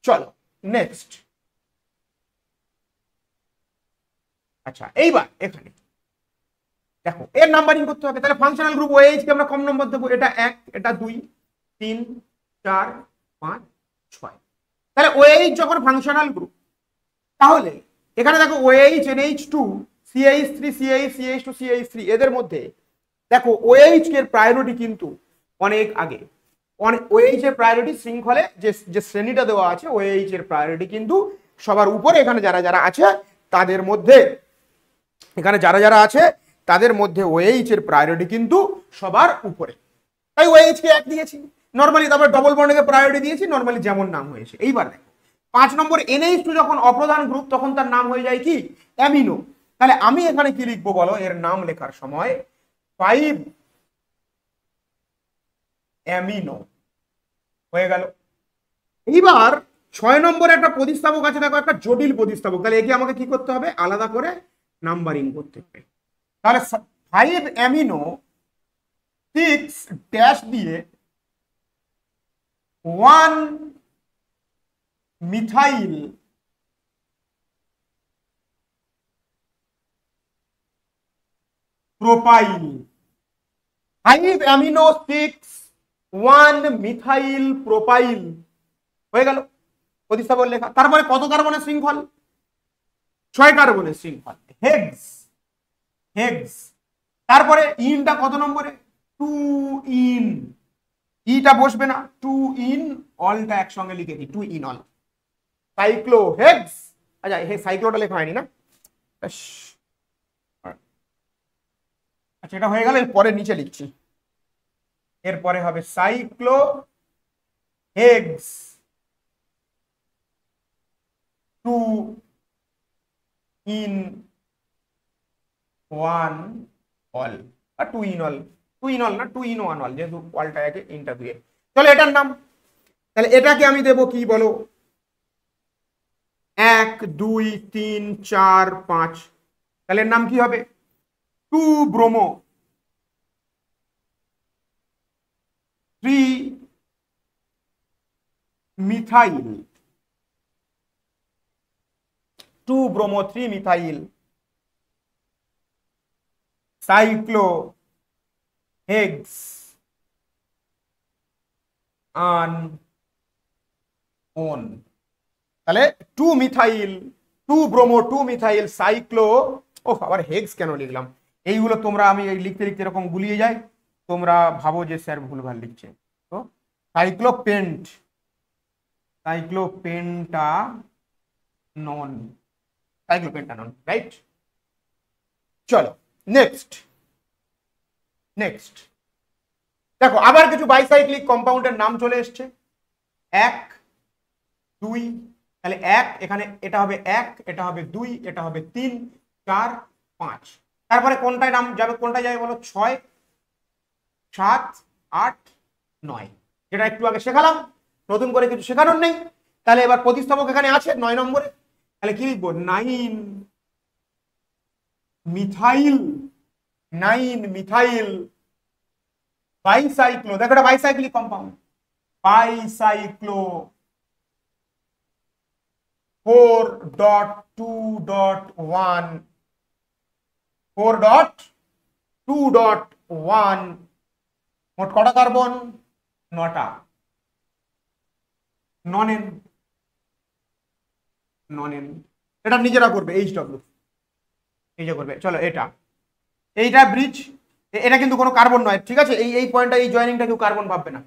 Speaker 1: চলো নেক্সট। আচ্ছা এইবার এখানে দেখো এর নাম্বারিং করতে হবে, তাহলে ফাংশনাল গ্রুপ ওএইচ কে আমরা কম নম্বর দেবো, এটা 1, এটা 2, 3, 4, 5, 6। তাহলে ওএইচ যখন ফাংশনাল গ্রুপ, তাহলে এখানে দেখো OH NH2 CH3 CH CH2 CH3 এদের মধ্যে দেখো OH এর প্রায়োরিটি কিন্তু অনেক আগে, OH এর প্রায়োরিটি শৃঙ্খলে যে শ্রেণীটা দেওয়া আছে OH এর প্রায়োরিটি কিন্তু সবার উপরে। এখানে যারা যারা আছে তাদের মধ্যে, এখানে যারা যারা আছে তাদের মধ্যে OH এর প্রায়োরিটি কিন্তু সবার উপরে, তাই OH কে 1 দিয়েছি নরমালি, তারপর ডবল বন্ডকে প্রায়োরিটি দিয়েছি নরমালি যেমন নাম হয়েছে। এইবার দেখো 5 নম্বর NH2 যখন অপ্রধান গ্রুপ তখন তার নাম হয়ে যায় কি, অ্যামিনো। তাহলে আমি এখানে কি লিখবো বলো, এর নাম লেখার সময় 5 অ্যামিনো হয়ে গেল। এইবার 6 নম্বরে একটা প্রতিস্থাপক আছে, দেখো একটা জটিল প্রতিস্থাপক, তাহলে একে আমাকে কি করতে হবে, আলাদা করে নাম্বারিং করতে হবে। তাহলে 5 অ্যামিনো 6 ড্যাশ দিয়ে 1 methyl propyl, 5 amino 6 1 methyl propyl হয়ে গেল প্রতিস্থাপন লেখা। তারপরে কত কার্বনের শৃঙ্খল, 6 কার্বনের শৃঙ্খল, হেক্স, হেক্স। তারপরে ইনটা কত নম্বরে, 2 ইন, ইটা বসবে না, 2 ইন অলটা একসঙ্গে লিখে দিই, 2 ইন অল সাইক্লোহেক্স। আচ্ছা হে সাইক্লোটা লেখা হয়নি না, আচ্ছা এটা হয়ে গেল। এরপরে নিচে লিখছি, এরপরে হবে সাইক্লোহেক্স 2 ইন 1 অল, আর 2 in all two in all না, টু ইন ওয়ান অল, যেহেতু অলটা একে ইনটা দুয়ে। চলো এটার নাম, তাহলে এটাকে আমি দেবো কি বলো, 1 2 3 4 5, তাহলে এর নাম কি হবে, 2 bromo 3 methyl, 2 bromo 3 methyl cyclohexanone. তাহলে 2 মিথাইল, 2 ব্রোমো 2 মিথাইল সাইক্লো, ও আবার হেক্স কেন লিখলাম, এইগুলো তোমরা আমি এই লিখতে লিখতে এরকম গুলিয়ে যাই, তোমরা ভাবো যে স্যার ভুলভাল লিখছে। তো সাইক্লোপেন্ট, সাইক্লোপেন্টানন, সাইক্লোপেন্টানন, রাইট। চলো নেক্সট, নেক্সট দেখো আবার কিছু বাইসাইক্লিক কম্পাউন্ডের নাম চলে এসছে। 1 2, তাহলে 1 এখানে এটা হবে 1, এটা হবে 2, এটা হবে 3 4 5, তারপরে কোনটায় নাম যাবে, কোনটা যাবে বলো, 6 7 8 9, যেটা একটু আগে শেখালাম, নতুন করে কিছু শেখানোর নেই। তাহলে এবার প্রতিস্থাপক এখানে আছে 9 নম্বরে, তাহলে কি লিখবো, 9 মিথাইল, 9 মিথাইল বাইসাইক্লো, দেখো এটা বাইসাইক্লিক কম্পাউন্ড, বাইসাইক্লো 4.2.1, 4.2.1, মোট কটা কার্বন, 9টা, নন এন, নন এন, এটা নিজেরা করবে, HW নিজে করবে। চলো এইটা ব্রিজ, এটা কিন্তু কোনো কার্বন নয়, ঠিক আছে, এই পয়েন্টটা, এই জয়েনিংটা কেউ কার্বন ভাববে না,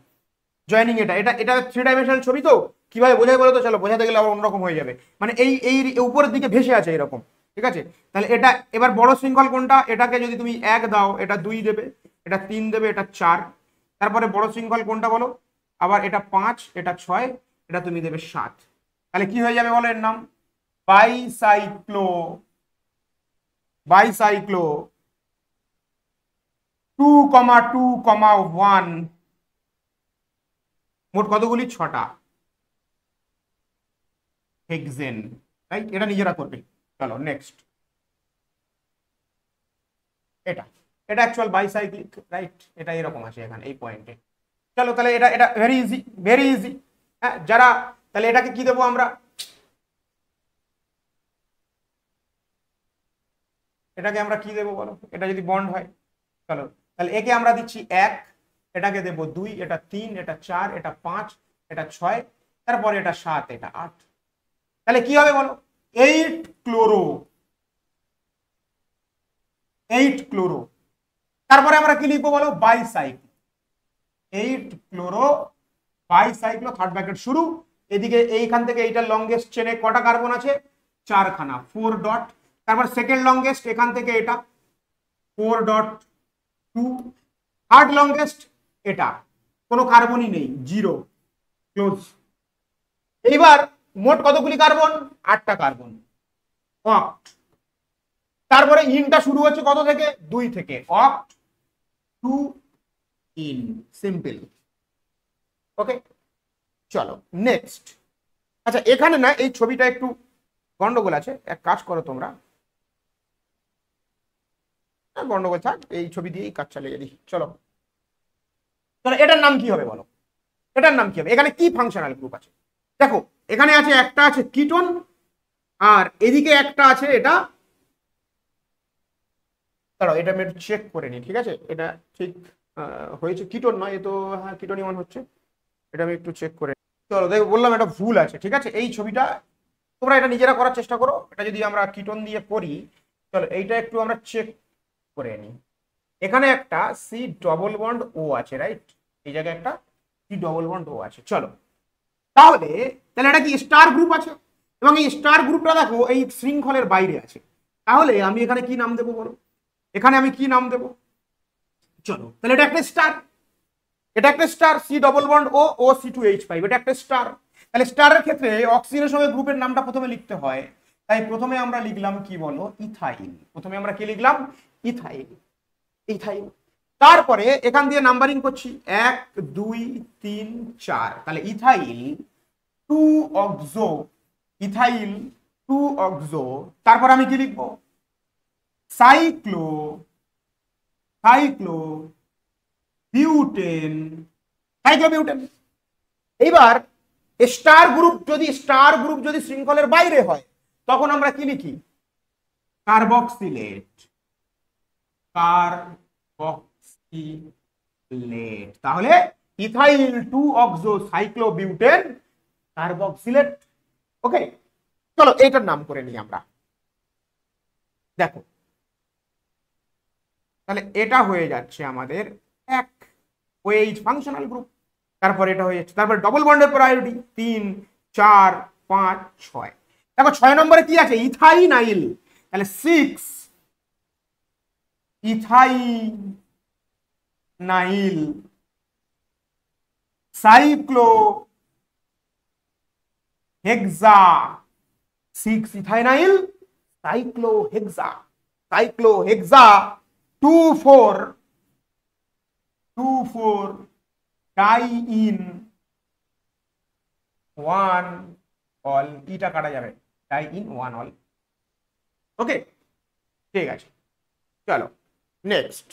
Speaker 1: জয়েনিং এটা এটা এটা 3 ডাইমেনশনাল ছবি, তো কিভাবে বোঝাই বলো তো, চলো বোঝাতে গেলে আবার অন্যরকম হয়ে যাবে, মানে এই এই উপরের দিকে ভেসে আছে এরকম, ঠিক আছে। তাহলে এটা এবার বড় শৃঙ্খল কোনটা, এটাকে যদি তুমি 1 দাও এটা 2 দেবে, এটা 3 দেবে, এটা 4, তারপরে বড় শৃঙ্খল কোনটা বলো, আবার এটা 5, এটা 6, এটা তুমি দেবে 7, তাহলে কি হয়ে যাবে বলো, এর নাম বাইসাইক্লো, বাইসাইক্লো 2,2,1, মোট কতগুলি, 6টা হেক্সেন, রাইট, এটা নিজেরা করবে। চলো নেক্সট, এটা এটা অ্যাকচুয়াল বাইসাইক্লিক, রাইট, এটা এরকম আছে এখানে এই পয়েন্টে। চলো তাহলে এটা এটা ভেরি ইজি, ভেরি ইজি, হ্যাঁ যারা, তাহলে এটাকে কি দেবো আমরা, এটাকে আমরা কি দেবো বলো, এটা যদি বন্ড হয়, চলো তাহলে একে আমরা দিচ্ছি 1, এটাকে দেবো 2, এটা 3, এটা 4, এটা 5, এটা 6, তারপরে এটা 7, এটা 8, তাহলে কি হবে বলো, 8 ক্লোরো, 8 ক্লোরো, তারপরে আমরা কি লিখবো বলো, বাইসাইক্লো, 8 ক্লোরো বাইসাইক্লো, থার্ড ব্র্যাকেট শুরু, এদিকে এইখান থেকে এইটা লংগেস্ট চেনে কটা কার্বন আছে, 4খানা, 4 ডট, তারপর সেকেন্ড লংগেস্ট এখান থেকে এটা 4.2, থার্ড লংগেস্ট এটা কোনো কার্বনই নেই, 0, ক্লোজ। এইবার মোট কতগুলি কার্বন, 8টা কার্বন, অক্ট, তারপরে ইনটা শুরু হচ্ছে কত থেকে, 2 থেকে, অক্ট 2 ইন, সিম্পল, ওকে। চলো নেক্সট, আচ্ছা এখানে না এই ছবিটা একটু গন্ডগোল আছে, এক কাজ করো তোমরা, গন্ডগোল থাক, এই ছবি দিয়েই কাজ চালিয়ে দিই। চলো চলো এটার নাম কি হবে বলো, এটার নাম কি হবে, এখানে কি ফাংশনাল গ্রুপ আছে, দেখো এখানে আছে, একটা আছে কিটোন, আর এদিকে একটা আছে, এটা দাঁড়াও এটা আমি একটু চেক করে নিই, ঠিক আছে, এটা ঠিক হয়েছে, কিটোন নয় এ তো, হ্যাঁ কিটোনই মনে হচ্ছে, এটা আমি একটু চেক করে, চলো দেখো বললাম এটা ভুল আছে, ঠিক আছে, এই ছবিটা তোমরা এটা নিজেরা করার চেষ্টা করো, এটা যদি আমরা কিটোন দিয়ে করি, চলো এইটা একটু আমরা চেক করে নিই, এখানে একটা সি ডবল বন্ড ও আছে, রাইট, এই জায়গায় একটা সি ডবল বন্ড ও আছে। চলো তাহলে তাহলে এটা কি স্টার গ্রুপ আছে, এবং এই স্টার গ্রুপটা দেখো এই শৃঙ্খলের বাইরে আছে, তাহলে আমি এখানে কি নাম দেবো বলো, এখানে আমি কি নাম দেবো, চলো তাহলে এটা একটা স্টার, এটা একটা স্টার, সি ডবল বন্ড ও ও C2H5, এটা একটা স্টার। তাহলে স্টারের ক্ষেত্রে অক্সিজেনের সঙ্গে গ্রুপের নামটা প্রথমে লিখতে হয়, তাই প্রথমে আমরা লিখলাম কি বলো, ইথাইল, প্রথমে আমরা কি লিখলাম, ইথাইল, ইথাইল, তারপরে এখান দিয়ে নাম্বারিং করছি 1 2 3 4, তাহলে ইথাইল 2 অক্সো, ইথাইল 2 অক্সো। তারপর আমি কি লিখবো? Cyclo, cyclo butane, cyclobutane. এইবার স্টার গ্রুপ যদি শৃঙ্খলের বাইরে হয় তখন আমরা কি লিখি? Carboxylate, carboxylate. তাহলে ইথাইল 2 অক্সো সাইক্লোবিউটেন কার্বক্সিলেট। ওকে, চলো এইটার নাম করে নিই আমরা। দেখো, তাহলে এটা হয়ে যাচ্ছে আমাদের এক OH ফাংশনাল গ্রুপ। তারপর এটা হয়ে যাচ্ছে, তারপর ডবল বন্ডের পর আয়োডি 3 4 5 6। দেখো 6 নম্বরে কি আছে? ইথাইনাইল, তাহলে 6 ইথাইনাইল সাইক্লো হেক্সা, 6 ইথাইনাইল সাইক্লোহেক্সা, সাইক্লোহেক্সা 2 4 ডাইইন 1 অল, ইটা কাটা যাবে, ডাইইন 1 অল। ওকে, ঠিক আছে, চলো নেক্সট।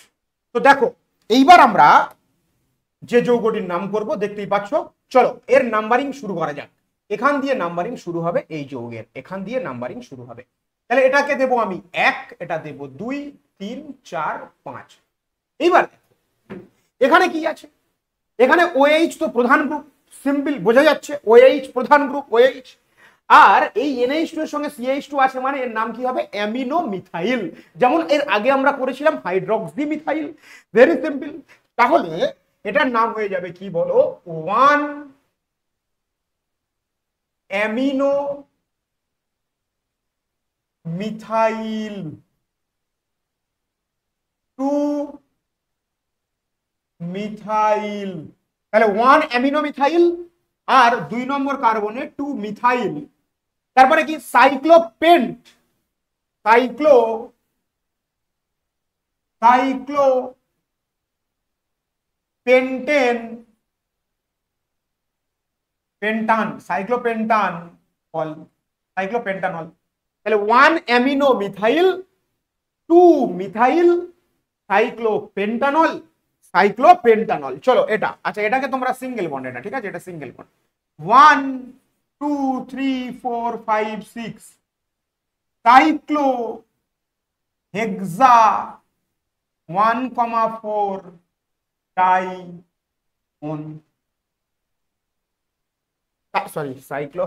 Speaker 1: তো দেখো এইবার আমরা যে যৌগটির নাম করব দেখতেই পাচ্ছ। চলো এর নাম্বারিং শুরু করা যাক। এখান দিয়ে নাম্বারিং শুরু হবে, এই যৌগের এখান দিয়ে নাম্বারিং শুরু হবে। তাহলে এটাকে দেব আমি 1, এটা দেব 2 3 4 5। এইবার এখানে কি আছে? এখানে OH তো প্রধান গ্রুপ, সিম্পল বোঝা যাচ্ছে, OH প্রধান গ্রুপ OH। আর এই NH2 এর সঙ্গে CH2 আছে, মানে এর নাম কি হবে? Amino methyl. যেমন এর আগে আমরা করেছিলাম হাইড্রক্সি মিথাইল, ভেরি সিম্পল। তাহলে এটার নাম হয়ে যাবে কি বলো? 1 অ্যামিনো মিথাইল 2 মিথাইল। তাহলে 1 অ্যামিনো মিথাইল আর 2 নম্বর কার্বনে 2 মিথাইল। তারপরে কি? সাইক্লোপেন্ট, সাইক্লোপেন্টেন, সাইক্লোপেন্টানল, সাইক্লোপেন্টানল। তাহলে 1 অ্যামিনো মিথাইল 2 মিথাইল সাইক্লোপেন্টানল, সাইক্লোপেন্টানল। চলো এটা, আচ্ছা এটাকে তোমরা সিঙ্গেল বন্ড, এটা ঠিক আছে, এটা সিঙ্গেল বন্ড। 1 2 3 4 5 6 সাইক্লো হেক্সা 1,4 ডাইওন, সরি সাইক্লো,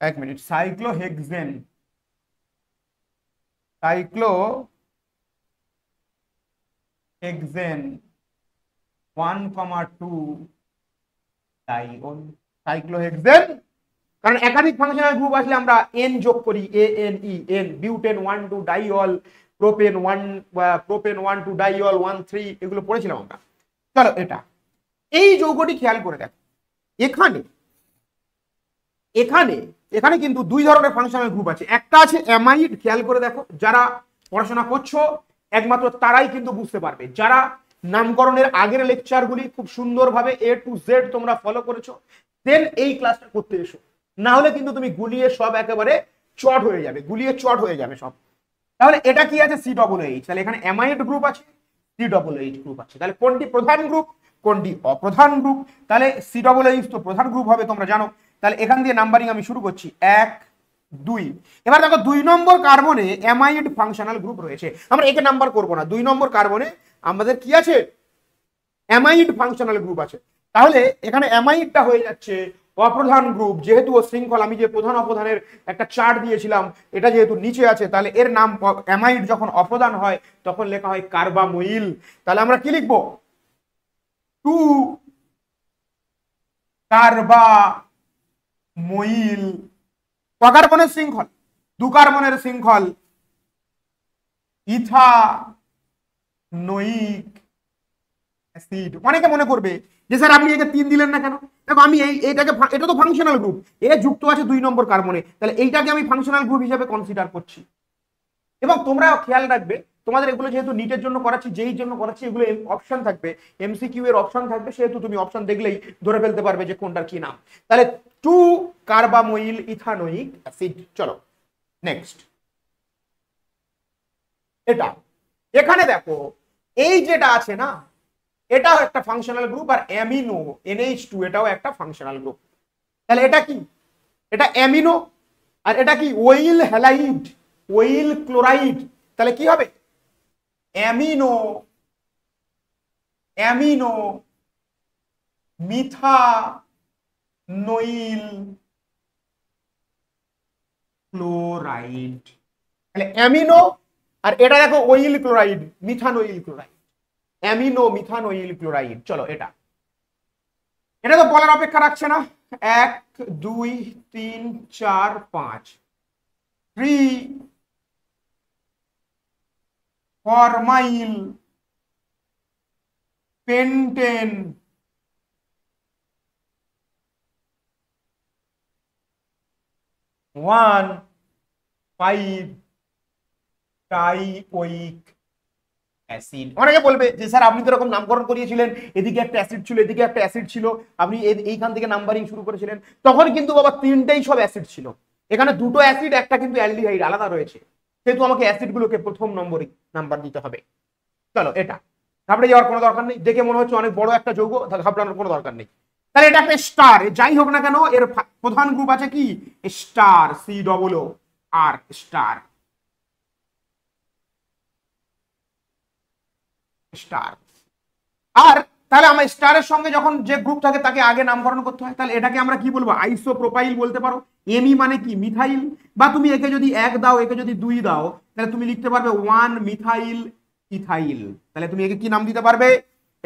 Speaker 1: এক minute, cyclohexane, cyclohexane 1,2 Dion, cyclohexane. কারণ একাধিক ফাংশনাল গ্রুপ আসলে আমরা N যোগ করি, ANE, N, বিউটেন 1 2 ডাইঅল, প্রোপেন 1 2 ডাইঅল 1 3, এগুলো পড়েছিলাম আমরা। চলো এটা, এই যৌগটি খেয়াল করে দেখো। এখানে এখানে এখানে কিন্তু দুই ধরনের ফাংশনাল গ্রুপ আছে। একটা আছে অ্যামাইড, খেয়াল করে দেখো, যারা পড়াশোনা করছো একমাত্র তারাই কিন্তু বুঝতে পারবে, যারা নামকরণের আগের লেকচারগুলি খুব সুন্দরভাবে A to Z তোমরা ফলো করেছো, দেন এই ক্লাসটা করতে এসো। না হলে কিন্তু তুমি গুলিয়ে সব একেবারে চট হয়ে যাবে, গুলিয়ে চট হয়ে যাবে সব। তাহলে এটা কি আছে? COOH। তাহলে এখানে অ্যামাইড গ্রুপ আছে, COOH গ্রুপ আছে। তাহলে কোনটি প্রধান গ্রুপ, কোনটি অপ্রধান গ্রুপ? তাহলে COOH তো প্রধান গ্রুপ হবে, তোমরা জানো। তাহলে এখান দিয়ে নাম্বারিং আমি শুরু করছি 1 2। এবার দেখো 2 নম্বর কার্বনে অ্যামাইড ফাংশনাল গ্রুপ রয়েছে, আমরা একে নাম্বার করব না। 2 নম্বর কার্বনে আমাদের কি আছে? অ্যামাইড ফাংশনাল গ্রুপ আছে। তাহলে এখানে অ্যামাইডটা হয়ে যাচ্ছে অপ্রধান গ্রুপ, যেহেতু ও শৃঙ্খল, আমি যে প্রধান অপ্রধানের একটা চার্ট দিয়েছিলাম, এটা যেহেতু নিচে আছে, তাহলে এর নাম অ্যামাইড যখন অপ্রধান হয় তখন লেখা হয় কার্বামোইল। তাহলে আমরা কি লিখবো? 2 কার্বামোইল। ক কার্বনের শৃঙ্খল? 2 কার্বনের শৃঙ্খল, ইথানোয়িক অ্যাসিড। অনেকে মনে করবে যে স্যার আপনি একে 3 দিলেন না কেন? দেখো আমি এইটাকে, এটা তো ফাংশনাল গ্রুপ, এ যুক্ত আছে 2 নম্বর কার্বনে, তাহলে এইটাকে আমি ফাংশনাল গ্রুপ হিসেবে কনসিডার করছি। এবং তোমরা খেয়াল রাখবে, তোমাদের এগুলো যেহেতু নিটের জন্য করাচ্ছি, যেই জন্য করাচ্ছি, এগুলো অপশন থাকবে, এমসিকিউ এর অপশন থাকবে, সেহেতু তুমি অপশন দেখলেই ধরে ফেলতে পারবে যে কোনটার কি নাম। তাহলে 2 কার্বামোইল ইথানোয়িক অ্যাসিড। চলো নেক্সট, এটা এখানে দেখো এই যেটা আছে না, এটাও একটা ফাংশনাল গ্রুপ, আর অ্যামিনো NH2 এটাও একটা ফাংশনাল গ্রুপ। তাহলে এটা কি? এটা অ্যামিনো, আর এটা কি? Oyl halide, oyl chloride. তাহলে কি হবে? Amino, amino methanoyl chloride. তাহলে অ্যামিনো, আর এটা দেখো oyl chloride, methanoyl chloride, amino methanoyl chloride. চলো এটা, এটা তো বলার অপেক্ষা রাখছে না। 1 2 3 4 5 3 ফরমাইল পেন্টেন 1 5 টাইওইক অ্যাসিড। অনেকে বলবে যে স্যার আপনি তো এরকম নামকরণ করিয়েছিলেন, এদিকে একটা অ্যাসিড ছিল, এদিকে একটা অ্যাসিড ছিল, আপনি এইখান থেকে নাম্বারিং শুরু করেছিলেন। তখন কিন্তু বাবা তিনটেই সব অ্যাসিড ছিল, এখানে দুটো অ্যাসিড, একটা কিন্তু অ্যালডিহাইড আলাদা রয়েছে, সেহেতু আমাকে অ্যাসিডগুলোকে প্রথম নম্বরে নাম্বার দিতে হবে। চলো এটা ঘাবড়ে যাওয়ার কোনো দরকার নেই, দেখে মনে হচ্ছে অনেক বড় একটা যৌগ, ঘাবড়ানোর কোনো দরকার নেই। তাহলে এটা একটা স্টার, যাই হোক না কেন এর প্রধান গ্রুপ আছে কি? Star, COO star, star. আর তাহলে আমার স্টারের সঙ্গে যখন যে গ্রুপ থাকে তাকে আগে নামকরণ করতে হয়, তাহলে এটাকে আমরা কি বলবো? আইসোপ্রোপাইল বলতে পারো। এমই মানে কি? মিথাইল। বা তুমি একে যদি 1 দাও, একে যদি 2 দাও, তাহলে তুমি লিখতে পারবে 1 মিথাইল ইথাইল। তাহলে তুমি একে কি নাম দিতে পারবে?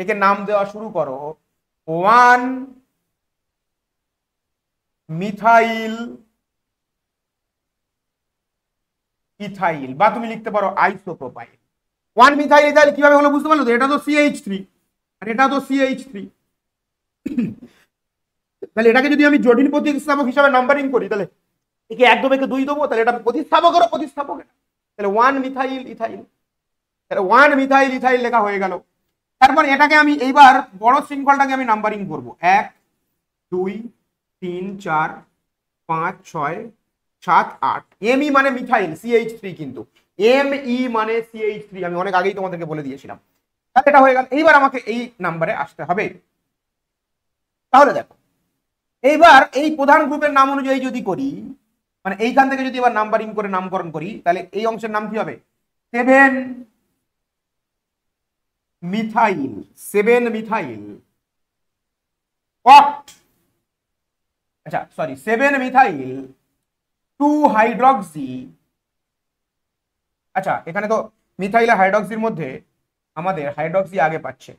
Speaker 1: একে নাম দেওয়া শুরু করো 1 মিথাইল ইথাইল, বা তুমি লিখতে পারো আইসোপ্রোপাইল। 1 মিথাইল ইথাইল কিভাবে হলো বুঝতে পারলো তো? এটা তো CH3 আর এটা তো CH3। তাহলে এটাকে যদি আমি জটিল প্রতিস্থাপক হিসাবে নাম্বারিং করি, তাহলে একে 1 দেবো, একে 2 দেবো, তাহলে এটা প্রতিস্থাপক হলো, প্রতিস্থাপক এটা। তাহলে 1 মিথাইল ইথাইল, তাহলে 1 মিথাইল ইথাইল লেখা হয়ে গেল। তারপর এটাকে আমি এইবার বড় শৃঙ্খলটাকে আমি নাম্বারিং করব 1 2 3 4 5 6 7 8। এমই মানে মিথাইল, CH3 কিন্তু ME মানে CH3, আমি অনেক আগেই তোমাদেরকে বলে দিয়েছিলাম। তাহলে এটা হয়ে গেল। এইবার আমাকে এই নাম্বারে আসতে হবে। তাহলে দেখো এইবার এই প্রধান গ্রুপের নাম অনুযায়ী যদি করি, মানে এইখান থেকে যদি এবার নাম্বারিং করে নামকরণ করি, তাহলে এই অংশের নাম কি হবে? 7 মিথাইল, 7 মিথাইল অক্ট, আচ্ছা সরি 7 মিথাইল 2 হাইড্রক্সি। আচ্ছা এখানে তো মিথাইল আর হাইড্রক্সির মধ্যে আমাদের হাইড্রক্সি আগে পাচ্ছে,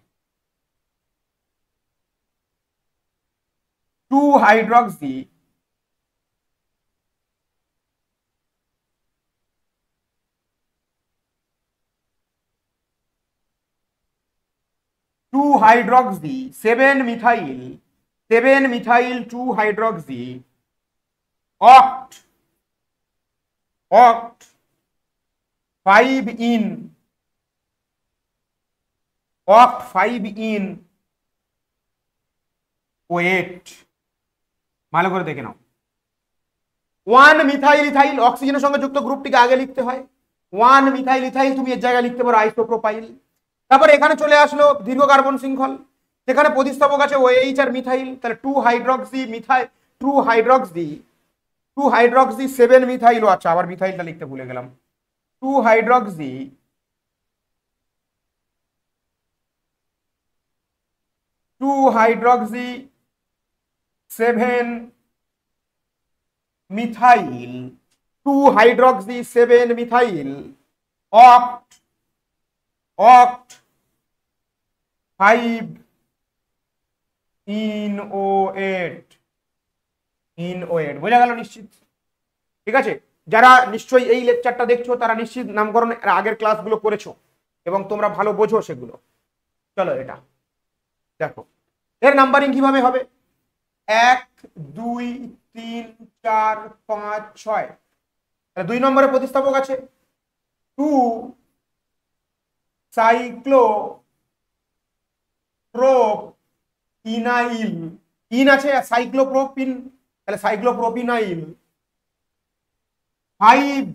Speaker 1: 2 hydroxy 2 hydroxy 7 methyl, 7 methyl 2 hydroxy oct, oct 5 in, অক্ট 5 ইন ওয়েট। ভালো করে দেখে নাও, 1 মিথাইল ইথাইল অক্সিজেনের সঙ্গে যুক্ত গ্রুপটিকে আগে লিখতে হয়, 1 মিথাইল ইথাইল তুমি এর জায়গায় লিখতে পারো আইসোপ্রোপাইল। তারপর এখানে চলে আসলো দীর্ঘ কার্বন শৃঙ্খল, সেখানে প্রতিস্থাপক আছে OH আর মিথাইল, তাহলে 2 hydroxy methyl, 2 hydroxy 2 hydroxy 7 methyl. আচ্ছা আবার মিথাইলটা লিখতে ভুলে গেলাম, 2 hydroxy 2 hydroxy 7 methyl, 2 hydroxy 7 methyl oct, oct 5 in OH, in OH। বোঝা গেল নিশ্চিত? ঠিক আছে, যারা নিশ্চয়ই এই লেকচারটা দেখছো তারা নিশ্চিত নামকরণ আগের ক্লাসগুলো করেছো এবং তোমরা ভালো বোঝো সেগুলো। চলো এটা দেখো এর নাম্বারিং কিভাবে হবে? 1 2 3 4 5 6, 2 নম্বরে প্রতিস্থাপক আছে 2 সাইক্লোপ্রোপিনাইল, ইন আছে সাইক্লোপ্রোপিন, তাহলে সাইক্লোপ্রোপিনাইল 5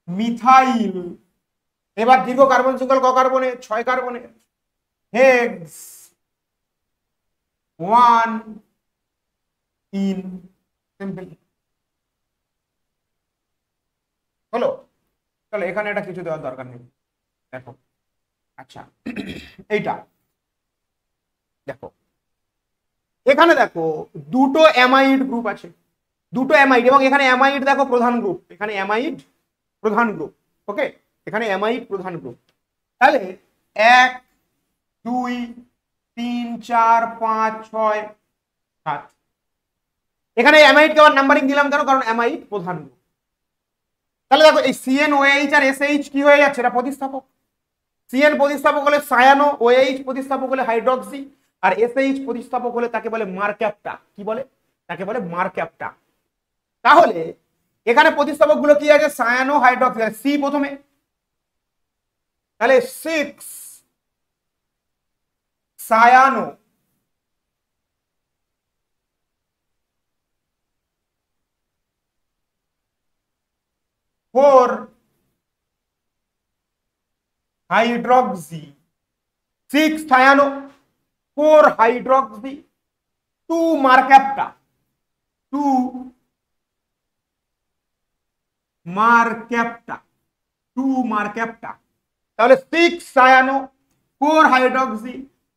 Speaker 1: মিথাইল, এবার দীর্ঘ কার্বন শৃঙ্খল ক কার্বনে 6 কার্বনে, হেক্স 1 ইন, সিম্পল হলো। চলো এখানে এটা কিছু দেওয়ার দরকার নেই, দেখো আচ্ছা এইটা দেখো, এখানে দেখো দুটো অ্যামাইড গ্রুপ আছে, দুটো অ্যামাইড, এবং এখানে অ্যামাইড দেখো প্রধান গ্রুপ, এখানে অ্যামাইড প্রধান গ্রুপ, ওকে এখানে অ্যামাইড প্রধান গ্রুপ। তাহলে 1 2 3 4 5 6 7, এখানে অ্যামাইডকে আবার নাম্বারিং দিলাম কেন, কারণ অ্যামাইড প্রধান গ্রুপ। তাহলে দেখো এই CnOH আর SH কি হয়ে যাচ্ছে, এটা প্রতিস্থাপক। Cn প্রতিস্থাপক হলে সায়ানো, OH প্রতিস্থাপক হলে হাইড্রক্সি, আর SH প্রতিস্থাপক হলে তাকে বলে মারক্যাপটা। কি বলে, তাকে বলে মারক্যাপটা। তাহলে এখানে প্রতিস্থাপক গুলো কি আছে, সায়ানো হাইড্রক্সি, সি প্রথমে, তাহলে 6 সায়ানো, 4 হাইড্রক্সি, 6 থায়ানো, 4 হাইড্রক্সি, 2 মারক্যাপটা, 2 মারক্যাপটা, 2 মারক্যাপটা। তাহলে 6 সায়ানো, 4 হাইড্রক্সি,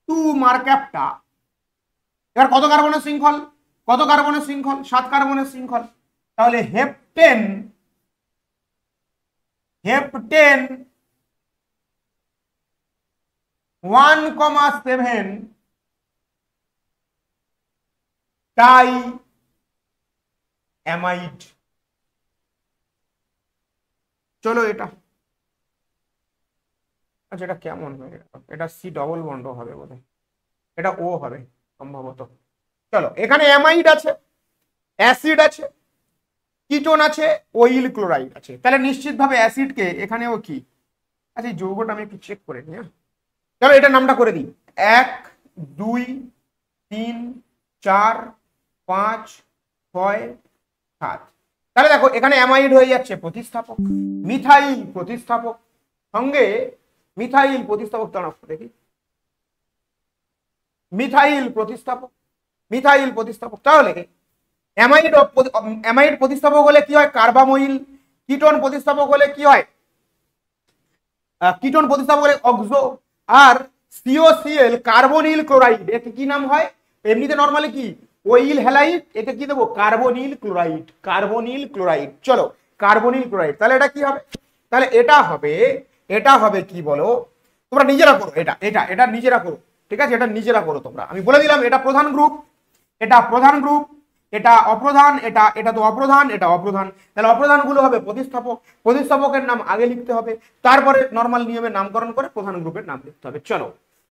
Speaker 1: 2 মারক্যাপটা। এবার কত কার্বনের শৃঙ্খল, কত কার্বনের শৃঙ্খল, 7 কার্বনের শৃঙ্খল। তাহলে হেপটেন, হেপটেন 1,7 টাই অ্যামাইড। চলো এটা, আচ্ছা এটা কেমন হবে, এটা সি ডবল বন্ড হবে বোধহয়, এটা ও হবে সম্ভবত। চলো এখানে অ্যামাইড আছে, অ্যাসিড আছে, কিটোন আছে, অয়েল ক্লোরাইড আছে, তাহলে নিশ্চিতভাবে অ্যাসিডকে এখানেও কি, আচ্ছা এই যৌগটা আমি একটু চেক করে নিই। চলো এটা নামটা করে দিই, 1 2 3 4 5 6 7। তাহলে দেখো এখানে অ্যামাইড হয়ে যাচ্ছে প্রতিস্থাপক, মিথাইল প্রতিস্থাপক, সঙ্গে মিথাইল প্রতিস্থাপক দাঁড়াও দেখি, মিথাইল প্রতিস্থাপক, মিথাইল প্রতিস্থাপক। তাহলে অ্যামাইড প্রতিস্থাপক হলে কি হয়, কার্বামইল। কিটোন প্রতিস্থাপক হলে কি হয়, কিটোন প্রতিস্থাপক হলে অক্সো। আর COCl কার্বনিল ক্লোরাইড, একে কি নাম হয়, এমনিতে নরমালি কি ওইল হ্যালাইড, একে কি দেবো কার্বনিল ক্লোরাইড, কার্বনিল ক্লোরাইড। চলো কার্বনিল ক্লোরাইড, তাহলে এটা কি হবে, তাহলে এটা হবে, এটা হবে কি বলো, তোমরা নিজেরা করো, এটা এটা এটা নিজেরা করো, ঠিক আছে, এটা নিজেরা করো তোমরা। আমি বলে দিলাম এটা প্রধান গ্রুপ, এটা প্রধান গ্রুপ, এটা অপ্রধান, এটা এটা তো অপ্রধান, এটা অপ্রধান। তাহলে অপ্রধান গুলো হবে প্রতিস্থাপক, প্রতিস্থাপকের নাম আগে লিখতে হবে, তারপরে নর্মাল নিয়মে নামকরণ করে প্রধান গ্রুপের নাম লিখতে হবে। চলো